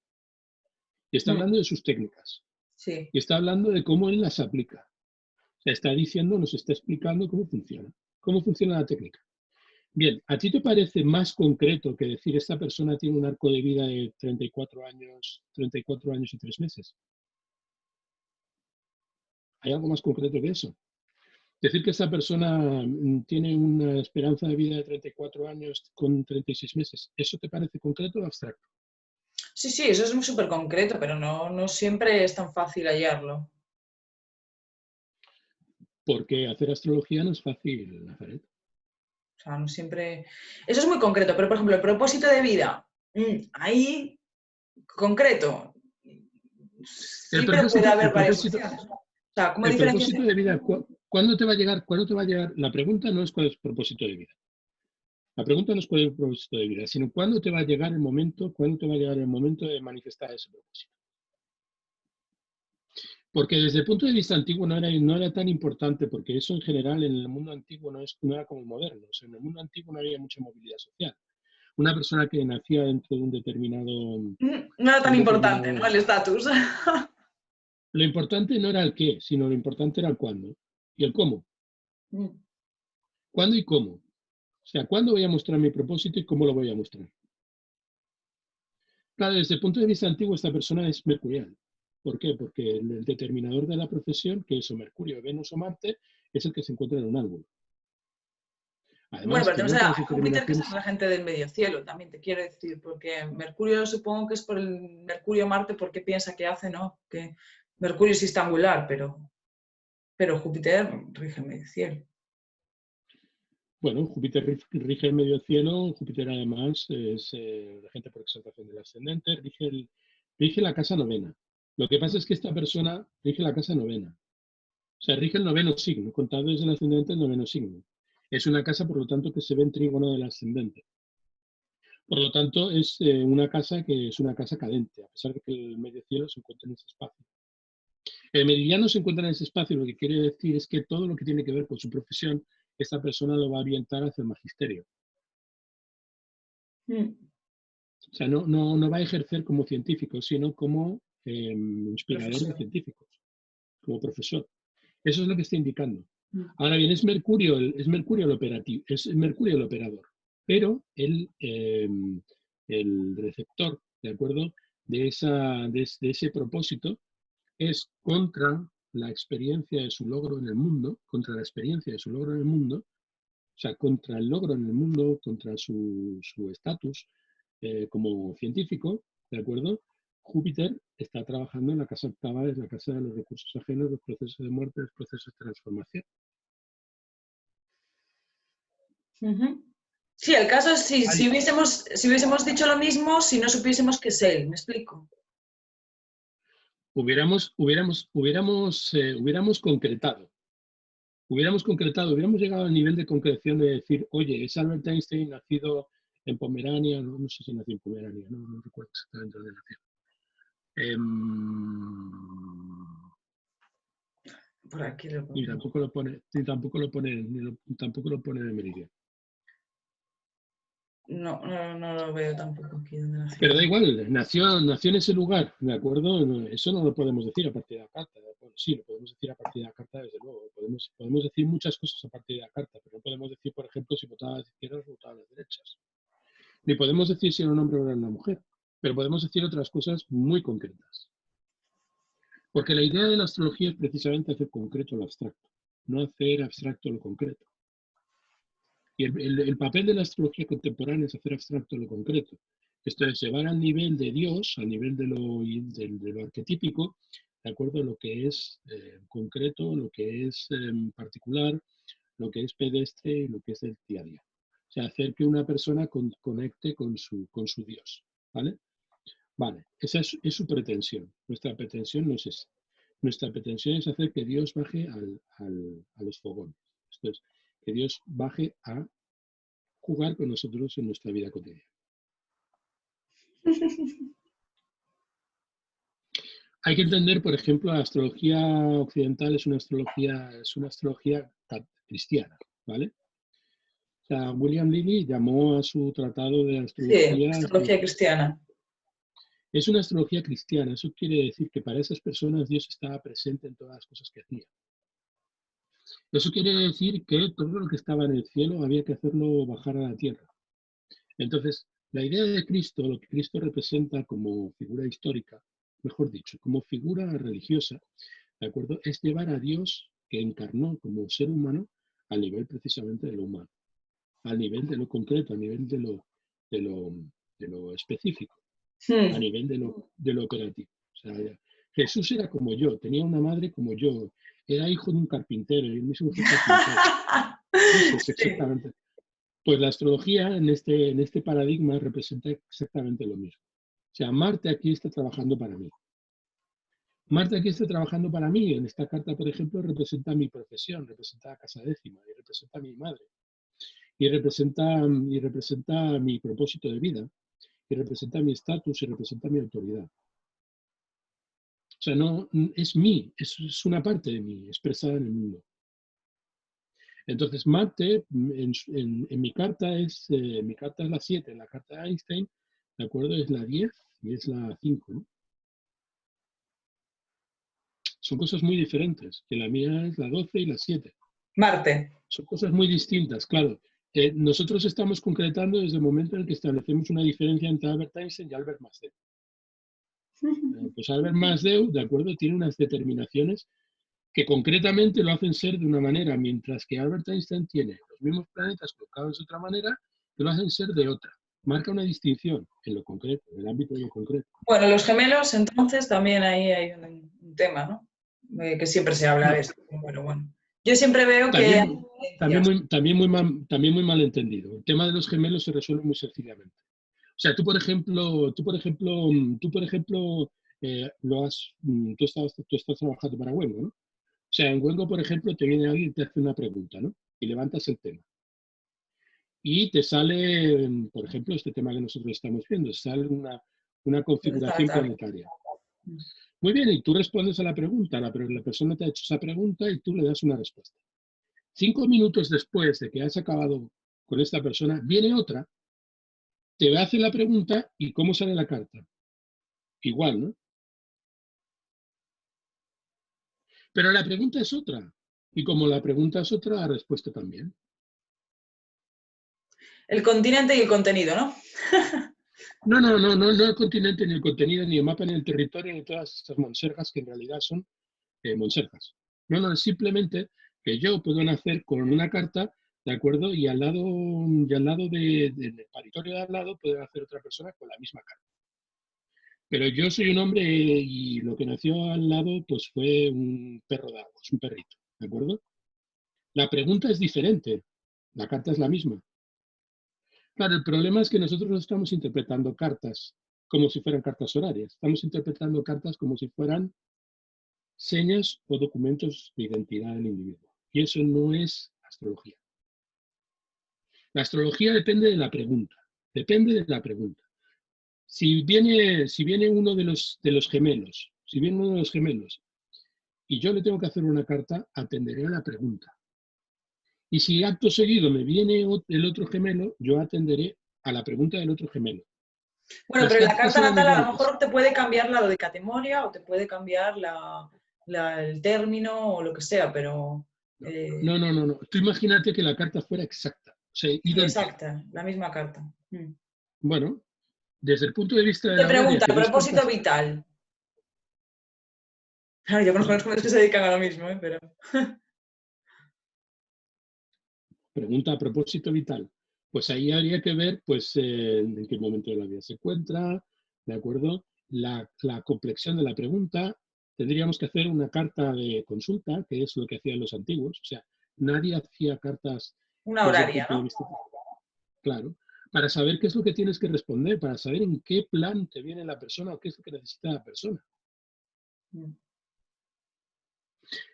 Y está hablando de sus técnicas. Sí. Y está hablando de cómo él las aplica. O sea, está diciendo, nos está explicando cómo funciona la técnica. Bien, ¿a ti te parece más concreto que decir esta persona tiene un arco de vida de 34 años y 3 meses? ¿Hay algo más concreto que eso? Decir que esta persona tiene una esperanza de vida de 34 años con 36 meses, ¿eso te parece concreto o abstracto? Sí, sí, eso es muy súper concreto, pero no siempre es tan fácil hallarlo. Porque hacer astrología no es fácil, Nazaret. O sea, no siempre... Eso es muy concreto, pero por ejemplo, el propósito de vida, ahí, concreto, El sí, pero puede propósito, haber varias opciones. O sea, ¿cómo el diferencias? propósito de vida, ¿cuándo te va a llegar? ¿Cuándo te va a llegar? La pregunta no es cuál es el propósito de vida. La pregunta no es cuál es el propósito de vida, sino cuándo te va a llegar el momento, de manifestar ese propósito. Porque desde el punto de vista antiguo no era tan importante, porque eso en general en el mundo antiguo no era como el moderno. O sea, en el mundo antiguo no había mucha movilidad social. Una persona que nacía dentro de un determinado... No era tan importante, ¿no? El estatus. Lo importante no era el qué, sino lo importante era el cuándo y el cómo. ¿Cuándo y cómo? O sea, ¿cuándo voy a mostrar mi propósito y cómo lo voy a mostrar? Claro, desde el punto de vista antiguo esta persona es mercurial. ¿Por qué? Porque el determinador de la profesión, que es o Mercurio, Venus o Marte, es el que se encuentra en un ángulo. Bueno, Además, pero que tenemos no todas a las Júpiter, que es determinaciones... el regente del medio cielo, también te quiero decir, porque Mercurio supongo que es por el Mercurio-Marte, porque piensa que hace, ¿no? Que Mercurio sí está angular, pero Júpiter rige el medio cielo. Bueno, Júpiter rige el medio cielo, Júpiter además es regente por exaltación del ascendente, rige la casa novena. Lo que pasa es que esta persona rige la casa novena. O sea, rige el noveno signo, contado desde el ascendente el noveno signo. Es una casa, por lo tanto, que se ve en trígono del ascendente. Por lo tanto, es una casa que es una casa cadente, a pesar de que el medio cielo se encuentra en ese espacio. El meridiano se encuentra en ese espacio, lo que quiere decir es que todo lo que tiene que ver con su profesión, esta persona lo va a orientar hacia el magisterio. O sea, no va a ejercer como científico, sino como inspirador de Profesor. científicos, como profesor. Eso es lo que está indicando. Ahora bien, es Mercurio el operativo, es Mercurio el operador, pero el receptor, ¿de acuerdo? De ese propósito es contra la experiencia de su logro en el mundo, contra la experiencia de su logro en el mundo, o sea, contra el logro en el mundo, contra su estatus como científico, ¿de acuerdo? Júpiter está trabajando en la casa octava, es la casa de los recursos ajenos, los procesos de muerte, los procesos de transformación. Sí, el caso es si hubiésemos dicho lo mismo, si no supiésemos que es él, ¿me explico? Hubiéramos concretado. Hubiéramos llegado al nivel de concreción de decir, oye, es Albert Einstein nacido en Pomerania, no sé si nació en Pomerania, no recuerdo exactamente dónde nació. Por aquí lo Y pongo. tampoco lo pone, tampoco lo pone en Meridian. No lo veo tampoco aquí donde nació. Pero da igual, nació en ese lugar, ¿de acuerdo? Eso no lo podemos decir a partir de la carta. Bueno, sí, lo podemos decir a partir de la carta, desde luego. Podemos decir muchas cosas a partir de la carta, pero no podemos decir, por ejemplo, si votaba a las izquierdas o votaba a las derechas. Ni podemos decir si era un hombre o era una mujer, pero podemos decir otras cosas muy concretas. Porque la idea de la astrología es precisamente hacer concreto lo abstracto, no hacer abstracto lo concreto. Y el papel de la astrología contemporánea es hacer abstracto lo concreto. Esto es llevar al nivel de Dios, al nivel de lo arquetípico, de acuerdo a lo que es concreto, lo que es particular, lo que es pedestre y lo que es el día a día. O sea, hacer que una persona conecte con su Dios. ¿Vale? Vale, esa es su pretensión. Nuestra pretensión no es esa. Nuestra pretensión es hacer que Dios baje a los fogones. Esto es, que Dios baje a jugar con nosotros en nuestra vida cotidiana. Hay que entender, por ejemplo, la astrología occidental es una astrología cristiana, ¿vale? O sea, William Lilly llamó a su tratado de Sí, astrología, astrología cristiana. es una astrología cristiana. Eso quiere decir que para esas personas Dios estaba presente en todas las cosas que hacían. Eso quiere decir que todo lo que estaba en el cielo había que hacerlo bajar a la tierra. Entonces, la idea de Cristo, lo que Cristo representa como figura histórica, mejor dicho, como figura religiosa, ¿de acuerdo? Es llevar a Dios que encarnó como ser humano al nivel precisamente de lo humano, al nivel de lo concreto, al nivel de lo específico, a nivel de lo operativo. O sea, Jesús era como yo, tenía una madre como yo, era hijo de un carpintero, y el mismo fue carpintero. Eso es exactamente. Pues la astrología en este paradigma representa exactamente lo mismo. O sea, Marte aquí está trabajando para mí. Marte aquí está trabajando para mí. En esta carta, por ejemplo, representa mi profesión, representa la casa décima, y representa a mi madre, y representa mi propósito de vida, y representa mi estatus, y representa mi autoridad. O sea, no es mí, es una parte de mí expresada en el mundo. Entonces, Marte, en mi carta es la 7, en la carta de Einstein, ¿de acuerdo? Es la 10 y es la 5, ¿no? Son cosas muy diferentes, que la mía es la 12 y la 7. Marte. Son cosas muy distintas, claro. Nosotros estamos concretando desde el momento en el que establecemos una diferencia entre Albert Einstein y Albert Masdeu. Pues Albert Masdeu, ¿de acuerdo? Tiene unas determinaciones que concretamente lo hacen ser de una manera, mientras que Albert Einstein tiene los mismos planetas colocados de otra manera, que lo hacen ser de otra. Marca una distinción en lo concreto, en el ámbito de lo concreto. Bueno, los gemelos, entonces, también ahí hay un tema, ¿no? Que siempre se habla de esto. Bueno. Yo siempre veo que... También muy mal entendido. El tema de los gemelos se resuelve muy sencillamente. O sea, tú por ejemplo, tú estás trabajando para Wengo, ¿no? O sea, en Wengo, por ejemplo, te viene alguien y te hace una pregunta, ¿no? Y levantas el tema. Y te sale, por ejemplo, este tema que nosotros estamos viendo, sale una configuración planetaria. Muy bien, y tú respondes a la pregunta, la persona te ha hecho esa pregunta y tú le das una respuesta. 5 minutos después de que has acabado con esta persona, viene otra, te hace la pregunta y ¿cómo sale la carta? Igual, ¿no? Pero la pregunta es otra. Y como la pregunta es otra, la respuesta también. El continente y el contenido, ¿no? No el continente, ni el contenido, ni el mapa, ni el territorio, ni todas esas monsergas que en realidad son monsergas. No, es simplemente que yo puedo nacer con una carta, ¿de acuerdo? Y al lado del paritorio de al lado puede nacer otra persona con la misma carta. Pero yo soy un hombre y lo que nació al lado pues fue un perro de agua, es un perrito, ¿de acuerdo? La pregunta es diferente, la carta es la misma. Claro, el problema es que nosotros no estamos interpretando cartas como si fueran cartas horarias, estamos interpretando cartas como si fueran señas o documentos de identidad del individuo. Y eso no es astrología. La astrología depende de la pregunta, depende de la pregunta. Si viene uno de los gemelos, y yo le tengo que hacer una carta, atenderé a la pregunta. Y si acto seguido me viene el otro gemelo, yo atenderé a la pregunta del otro gemelo. Bueno, pero la carta natal a lo mejor te puede cambiar la dedicatemoria o te puede cambiar el término o lo que sea, pero... No. Tú imagínate que la carta fuera exacta. O sea, sí, exacta, la misma carta. Bueno, desde el punto de vista de te la pregunta, propósito vital. Yo conozco los jóvenes que se dedican a lo mismo, pero... Pregunta a propósito vital. Pues ahí habría que ver pues, en qué momento de la vida se encuentra, ¿de acuerdo? La complexión de la pregunta. Tendríamos que hacer una carta de consulta, que es lo que hacían los antiguos. O sea, nadie hacía cartas una desde horaria, el punto de vista. Claro, para saber qué es lo que tienes que responder, para saber en qué plan te viene la persona o qué es lo que necesita la persona.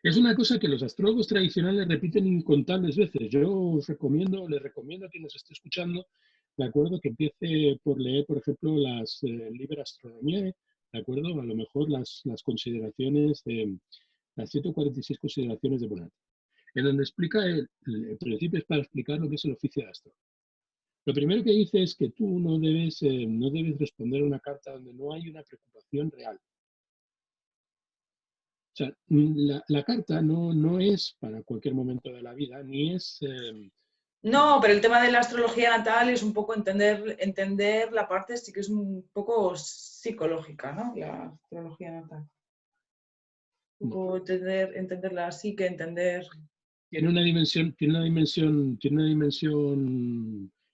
Es una cosa que los astrólogos tradicionales repiten incontables veces. Yo les recomiendo a quien nos esté escuchando, de acuerdo, que empiece por leer, por ejemplo, las Liber Astronomiae, de acuerdo, a lo mejor las consideraciones de las 146 consideraciones de Bonat, en donde explica el principio es para explicar lo que es el oficio de astrólogo. Lo primero que dice es que tú no debes responder a una carta donde no hay una preocupación real. O sea, la carta no es para cualquier momento de la vida, ni es... No, pero el tema de la astrología natal es un poco entender la parte, sí que es un poco psicológica, ¿no? La astrología natal. Un poco entenderla así que entender... Tiene una dimensión,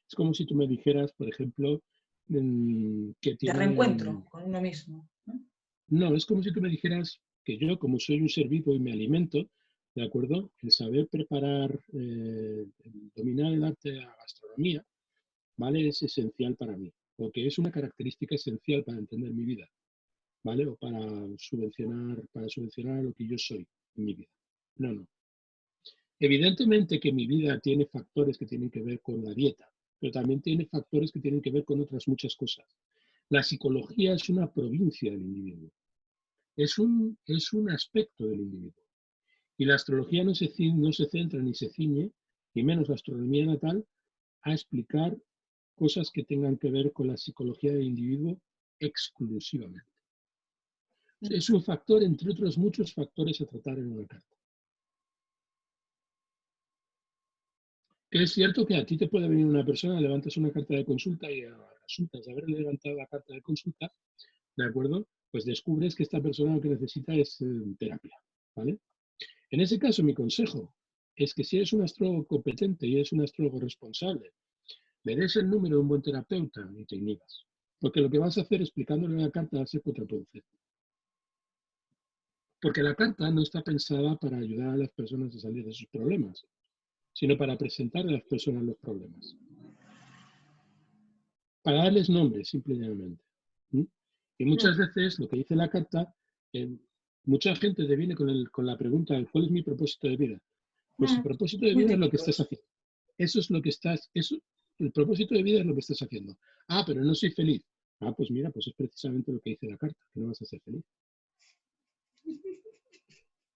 es como si tú me dijeras, por ejemplo, que tiene... De reencuentro con uno mismo, ¿no? No, es como si tú me dijeras que yo, como soy un ser vivo y me alimento, ¿de acuerdo? El saber preparar, dominar el arte de la gastronomía, ¿vale? Es esencial para mí, porque es una característica esencial para entender mi vida, ¿vale? O para subvencionar lo que yo soy en mi vida. No. Evidentemente que mi vida tiene factores que tienen que ver con la dieta, pero también tiene factores que tienen que ver con otras muchas cosas. La psicología es una provincia del individuo. Es un aspecto del individuo. Y la astrología no se centra ni se ciñe, ni menos la astronomía natal, a explicar cosas que tengan que ver con la psicología del individuo exclusivamente. Es un factor entre otros muchos factores a tratar en una carta. Que es cierto que a ti te puede venir una persona, levantas una carta de consulta y resultas de haber levantado la carta de consulta, ¿de acuerdo? Pues descubres que esta persona lo que necesita es terapia, ¿vale? En ese caso, mi consejo es que si eres un astrólogo competente y eres un astrólogo responsable, le des el número de un buen terapeuta y te inhibas. Porque lo que vas a hacer explicándole la carta va a ser contraproducente. Porque la carta no está pensada para ayudar a las personas a salir de sus problemas, sino para presentar a las personas los problemas. Para darles nombres, simplemente. ¿Mm? Y muchas veces lo que dice la carta, mucha gente te viene con la pregunta, ¿cuál es mi propósito de vida? Pues el propósito de Muy vida es lo que típico estás eso. haciendo. Eso es lo que estás, el propósito de vida es lo que estás haciendo. Ah, pero no soy feliz. Ah, pues mira, pues es precisamente lo que dice la carta, que no vas a ser feliz.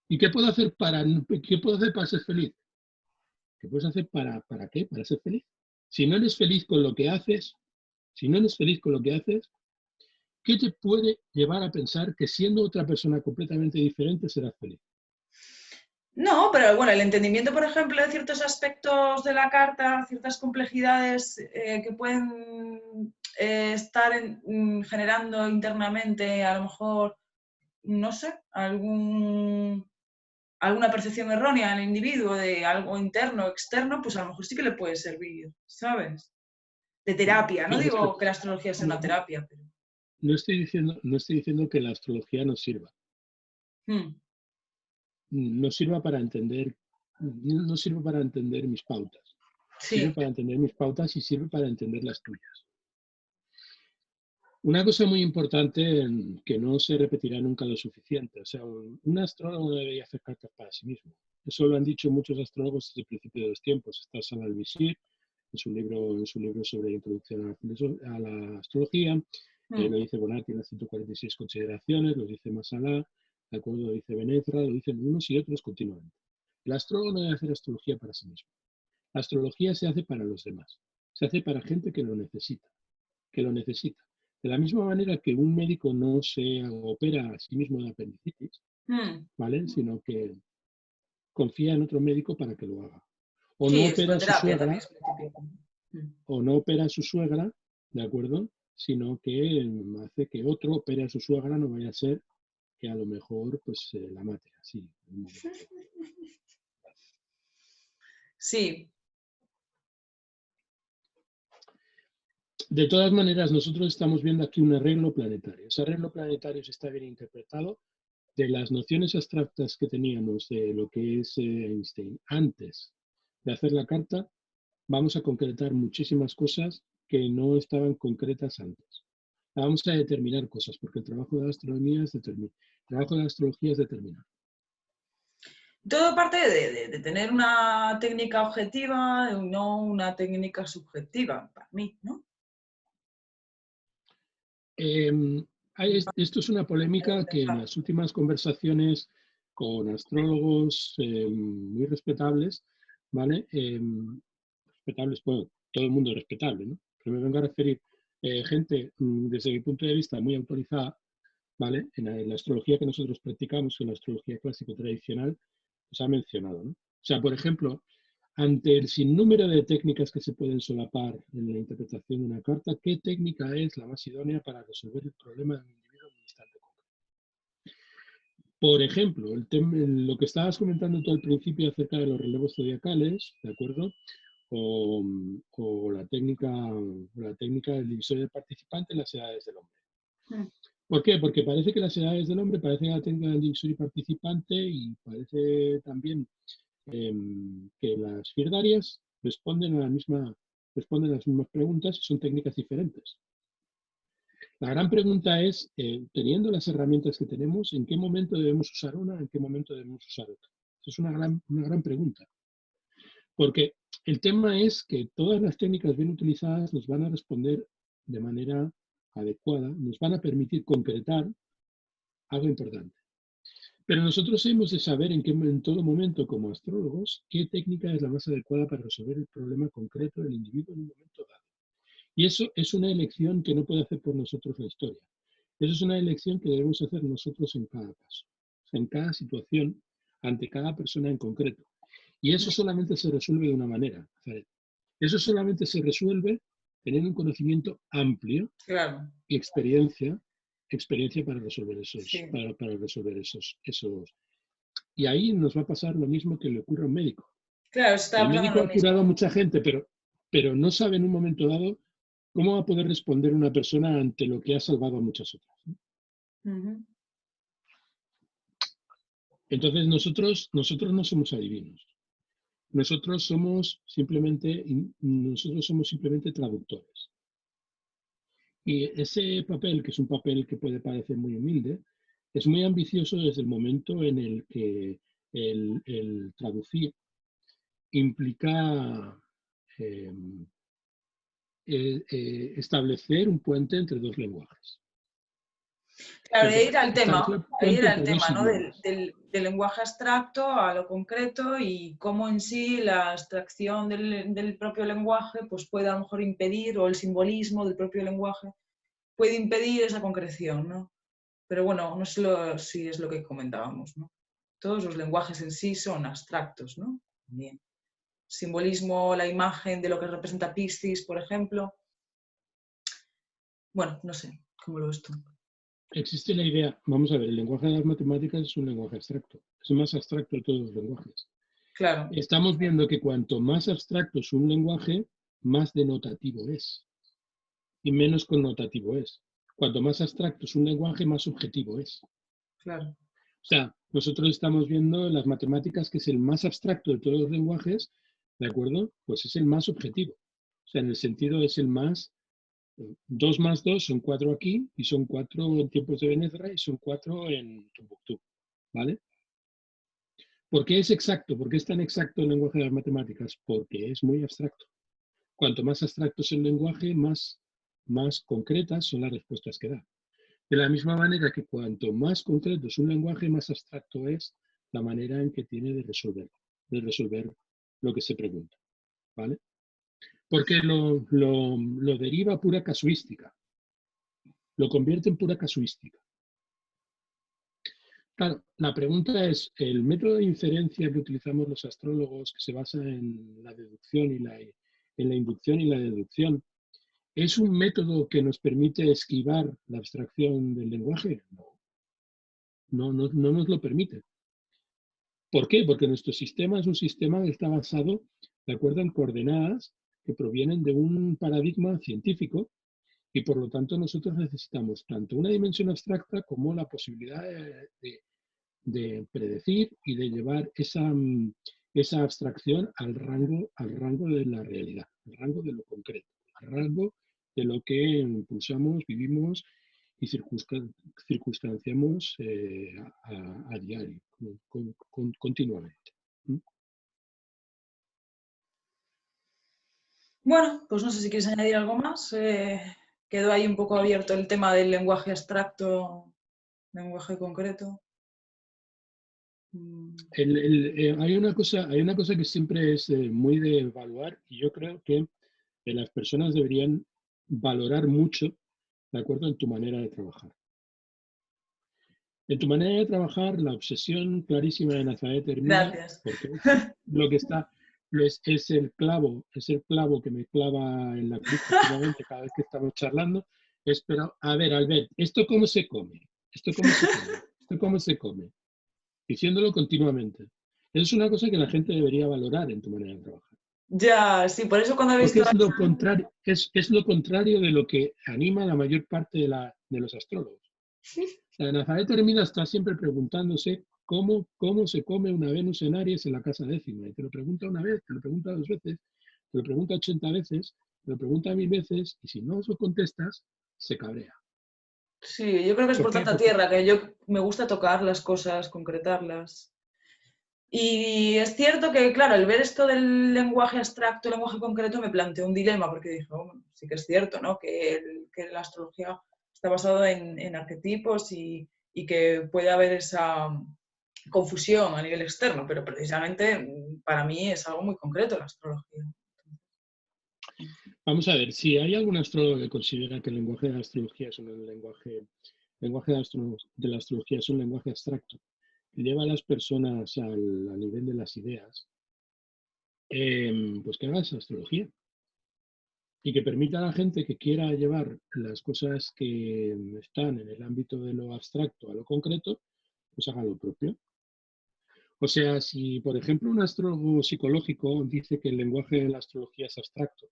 ¿Y qué puedo hacer para ser feliz? ¿Qué puedes hacer para qué? Para ser feliz. Si no eres feliz con lo que haces, si no eres feliz con lo que haces, ¿qué te puede llevar a pensar que siendo otra persona completamente diferente serás feliz? No, pero bueno, el entendimiento, por ejemplo, de ciertos aspectos de la carta, ciertas complejidades que pueden estar generando internamente, a lo mejor, no sé, alguna percepción errónea en el individuo de algo interno o externo, pues a lo mejor sí que le puede servir, ¿sabes? De terapia. No Claro, es que digo que la astrología sea no, una terapia, pero... no estoy diciendo que la astrología no sirva. No sirva para entender, no sirve para entender mis pautas. Sirve Sí. para entender mis pautas y sirve para entender las tuyas. Una cosa muy importante que no se repetirá nunca lo suficiente. O sea, un astrólogo no debería hacer cartas para sí mismo. Eso lo han dicho muchos astrólogos desde el principio de los tiempos. Está Sal al-Visir en su libro sobre introducción a la astrología. Lo dice Bonatti en las 146 consideraciones, lo dice Masalá, de acuerdo, lo dice Benezra, lo dicen unos y otros continuamente. El astrólogo no debe hacer astrología para sí mismo. La astrología se hace para los demás. Se hace para gente que lo necesita. Que lo necesita. De la misma manera que un médico no se opera a sí mismo de apendicitis, ¿vale? Sino que confía en otro médico para que lo haga. O no Sí, opera a su psicoterapia suegra, también es muy típico. o no opera a su suegra, ¿de acuerdo? Sino que hace que otro opere a su suegra, no vaya a ser que a lo mejor pues la mate así en un momento. Sí. De todas maneras, nosotros estamos viendo aquí un arreglo planetario. Ese arreglo planetario se está bien interpretado de las nociones abstractas que teníamos de lo que es Einstein antes de hacer la carta. Vamos a concretar muchísimas cosas que no estaban concretas antes. Vamos a determinar cosas, porque el trabajo de la astronomía es determinar. El trabajo de la astrología es determinar. Todo parte de tener una técnica objetiva, no una técnica subjetiva, para mí, ¿no? Esto es una polémica que en las últimas conversaciones con astrólogos muy respetables, ¿vale? Respetables, bueno, todo el mundo es respetable, ¿no? Pero me vengo a referir gente desde mi punto de vista muy autorizada, ¿vale? En la astrología que nosotros practicamos, en la astrología clásico tradicional, se ha mencionado, ¿no? O sea, por ejemplo, ante el sinnúmero de técnicas que se pueden solapar en la interpretación de una carta, ¿qué técnica es la más idónea para resolver el problema de un individuo en un instante concreto? Por ejemplo, lo que estabas comentando tú al principio acerca de los relevos zodiacales, ¿de acuerdo? O la técnica del divisor del participante en las edades del hombre. ¿Por qué? Porque parece que las edades del hombre parecen la técnica del divisor y participante y parece también que las fierdarias responden responden a las mismas preguntas y son técnicas diferentes. La gran pregunta es, teniendo las herramientas que tenemos, ¿en qué momento debemos usar una, en qué momento debemos usar otra? Esa es una gran pregunta. Porque el tema es que todas las técnicas bien utilizadas nos van a responder de manera adecuada, nos van a permitir concretar algo importante. Pero nosotros hemos de saber en todo momento, como astrólogos, qué técnica es la más adecuada para resolver el problema concreto del individuo en un momento dado. Y eso es una elección que no puede hacer por nosotros la historia. Eso es una elección que debemos hacer nosotros en cada caso, en cada situación, ante cada persona en concreto. Y eso solamente se resuelve de una manera. Eso solamente se resuelve teniendo un conocimiento amplio Claro. y experiencia para resolver Sí. para resolver esos Y ahí nos va a pasar lo mismo que le ocurre a un médico. Claro, estaba El pensando en médico lo ha curado a mismo. mucha gente, pero no sabe en un momento dado cómo va a poder responder una persona ante lo que ha salvado a muchas otras, ¿no? Ujú. Entonces nosotros no somos adivinos. Nosotros somos simplemente traductores. Y ese papel, que es un papel que puede parecer muy humilde, es muy ambicioso desde el momento en el que el traducir implica eh, establecer un puente entre dos lenguajes. O Claro, sea, de ir al establecer tema, un de ir puente al entre dos tema, ¿no? Del, idiomas. del lenguaje abstracto a lo concreto y cómo en sí la abstracción del propio lenguaje pues puede a lo mejor impedir, o el simbolismo del propio lenguaje puede impedir esa concreción, ¿no? Pero bueno, no sé si es lo que comentábamos, ¿no? Todos los lenguajes en sí son abstractos, ¿no? Bien. Simbolismo, la imagen de lo que representa Piscis, por ejemplo. Bueno, no sé, ¿cómo lo ves tú? Existe la idea, vamos a ver, el lenguaje de las matemáticas es un lenguaje abstracto, es el más abstracto de todos los lenguajes. Claro, Estamos viendo que cuanto más abstracto es un lenguaje, más denotativo es y menos connotativo es. Cuanto más abstracto es un lenguaje, más objetivo es. claro. O sea, nosotros estamos viendo las matemáticas, que es el más abstracto de todos los lenguajes, ¿de acuerdo? Pues es el más objetivo. O sea, en el sentido es el más 2 más 2 son 4 aquí, y son 4 en tiempos de Benesra, y son 4 en Tombuctú, ¿vale? ¿Por qué es exacto? ¿Por qué es tan exacto el lenguaje de las matemáticas? Porque es muy abstracto. Cuanto más abstracto es el lenguaje, más concretas son las respuestas que da. De la misma manera que cuanto más concreto es un lenguaje, más abstracto es la manera en que tiene de resolver lo que se pregunta, ¿vale? Porque lo deriva a pura casuística, lo convierte en pura casuística. Claro, la pregunta es, ¿el método de inferencia que utilizamos los astrólogos, que se basa en la deducción en la inducción y la deducción, es un método que nos permite esquivar la abstracción del lenguaje? No nos lo permite. ¿Por qué? Porque nuestro sistema es un sistema que está basado, de acuerdo, en coordenadas que provienen de un paradigma científico, y por lo tanto nosotros necesitamos tanto una dimensión abstracta como la posibilidad de predecir y de llevar esa abstracción al rango de la realidad, al rango de lo concreto, al rango de lo que impulsamos, vivimos y circunstanciamos a diario, continuamente. ¿Mm? Bueno, pues no sé si quieres añadir algo más. Quedó ahí un poco abierto el tema del lenguaje abstracto, lenguaje concreto. Mm, Hay una cosa que siempre es muy de evaluar, y yo creo que las personas deberían valorar mucho, de acuerdo, en tu manera de trabajar. En tu manera de trabajar, la obsesión clarísima de Nazaret termina Gracias. porque lo que está es el clavo que me clava en la cruz continuamente cada vez que estamos charlando. Pero, a ver, Albert, ¿esto cómo se come? ¿Esto cómo se come? ¿Esto cómo se come? Diciéndolo continuamente. Eso es una cosa que la gente debería valorar en tu manera de trabajar. Ya, sí, por eso cuando he Porque visto... es lo contrario de lo que anima a la mayor parte de los astrólogos. La Nazaret Termina está siempre preguntándose cómo se come una Venus en Aries en la casa décima. Y te lo pregunta una vez, te lo pregunta 2 veces, te lo pregunta 80 veces, te lo pregunta 1000 veces, y si no lo contestas, se cabrea. Sí, yo creo que es ¿Por por qué? tanta Porque tierra que yo me gusta tocar las cosas, concretarlas. Y es cierto que, claro, al ver esto del lenguaje abstracto, lenguaje concreto, me planteó un dilema, porque dije, oh, bueno, sí que es cierto, ¿no? Que la astrología está basada en arquetipos y que puede haber esa confusión a nivel externo, pero precisamente para mí es algo muy concreto la astrología. vamos a ver, si hay algún astrólogo que considera que el lenguaje de la astrología es un lenguaje de la astrología es un lenguaje abstracto, que lleva a las personas al nivel de las ideas, pues que haga esa astrología y que permita a la gente que quiera llevar las cosas que están en el ámbito de lo abstracto a lo concreto, pues haga lo propio. O sea, si por ejemplo un astrólogo psicológico dice que el lenguaje de la astrología es abstracto,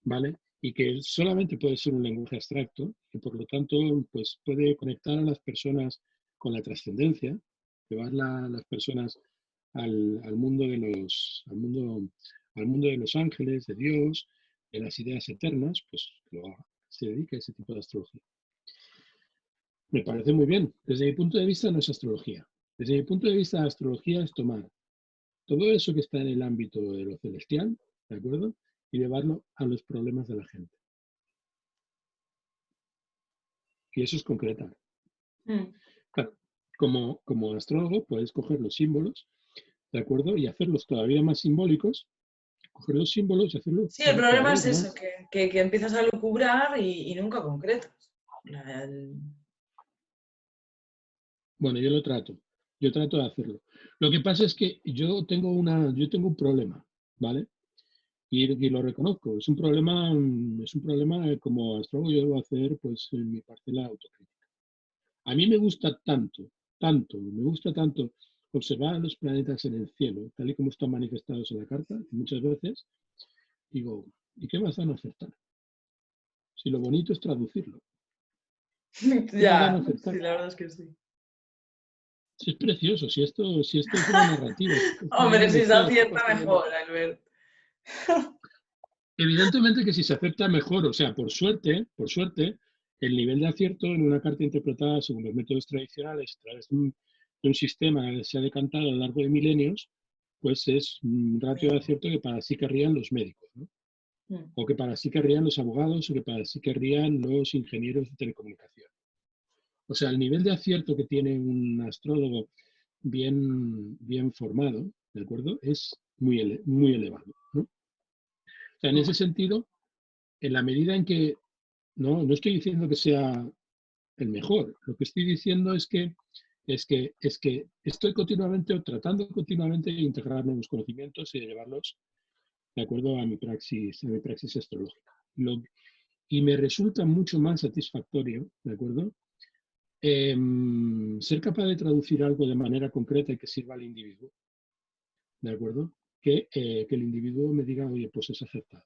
¿vale? Y que solamente puede ser un lenguaje abstracto, y por lo tanto pues puede conectar a las personas con la trascendencia, llevar las personas al mundo de al mundo de los ángeles, de Dios, de las ideas eternas, pues que lo haga, se dedica a ese tipo de astrología. Me parece muy bien. Desde mi punto de vista no es astrología. Desde mi punto de vista, la astrología es tomar todo eso que está en el ámbito de lo celestial, ¿de acuerdo? Y llevarlo a los problemas de la gente. Y eso es concretar. Mm. Claro, como astrólogo puedes coger los símbolos, ¿de acuerdo? Y hacerlos todavía más simbólicos, coger los símbolos y hacerlos Sí, el problema todavía es eso, más. que empiezas a lucubrar y nunca concretas. Bueno, yo trato de hacerlo. Lo que pasa es que yo tengo un problema, ¿vale? Y lo reconozco, es un problema como astrólogo yo debo hacer pues en mi parcela autocrítica. A mí me gusta me gusta tanto observar los planetas en el cielo, tal y como están manifestados en la carta, y muchas veces digo, ¿y qué más dan a acertar? Si lo bonito es traducirlo, ¿qué más dan a Ya, acertar? sí, la verdad es que sí. Si es precioso, si esto es una narrativa, si esto está Hombre, lleno de si se fe, esto está acierta lleno... mejor, Albert. Evidentemente que si se acepta mejor, o sea, por suerte, el nivel de acierto en una carta interpretada según los métodos tradicionales a través de un sistema que se ha decantado a lo largo de milenios, pues es un ratio de acierto que para sí querrían los médicos, ¿no? Mm. O que para sí querrían los abogados, o que para sí querrían los ingenieros de telecomunicación. O sea, el nivel de acierto que tiene un astrólogo bien formado, ¿de acuerdo? Es muy elevado, ¿no? O sea, en ese sentido, en la medida en que no estoy diciendo que sea el mejor. Lo que estoy diciendo es que estoy continuamente o tratando continuamente de integrar nuevos conocimientos y de llevarlos de acuerdo a mi praxis astrológica. Y me resulta mucho más satisfactorio, ¿de acuerdo? Ser capaz de traducir algo de manera concreta y que sirva al individuo, ¿de acuerdo? Que el individuo me diga, oye, pues es acertado.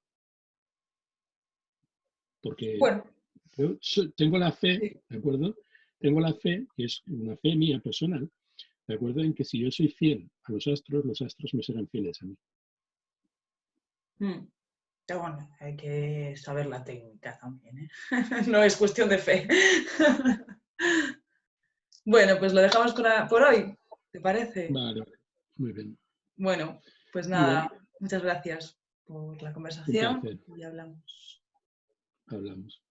Porque Bueno, tengo la fe, sí. ¿de acuerdo? Tengo la fe, que es una fe mía personal, ¿de acuerdo? En que si yo soy fiel a los astros me serán fieles a mí. Mm. Pero bueno, hay que saber la técnica también, ¿eh? No es cuestión de fe. Bueno, pues lo dejamos por hoy, ¿te parece? Vale, vale. Muy bien. Bueno, pues Muy bien. nada, muchas gracias por la Un conversación placer. y hablamos. Hablamos.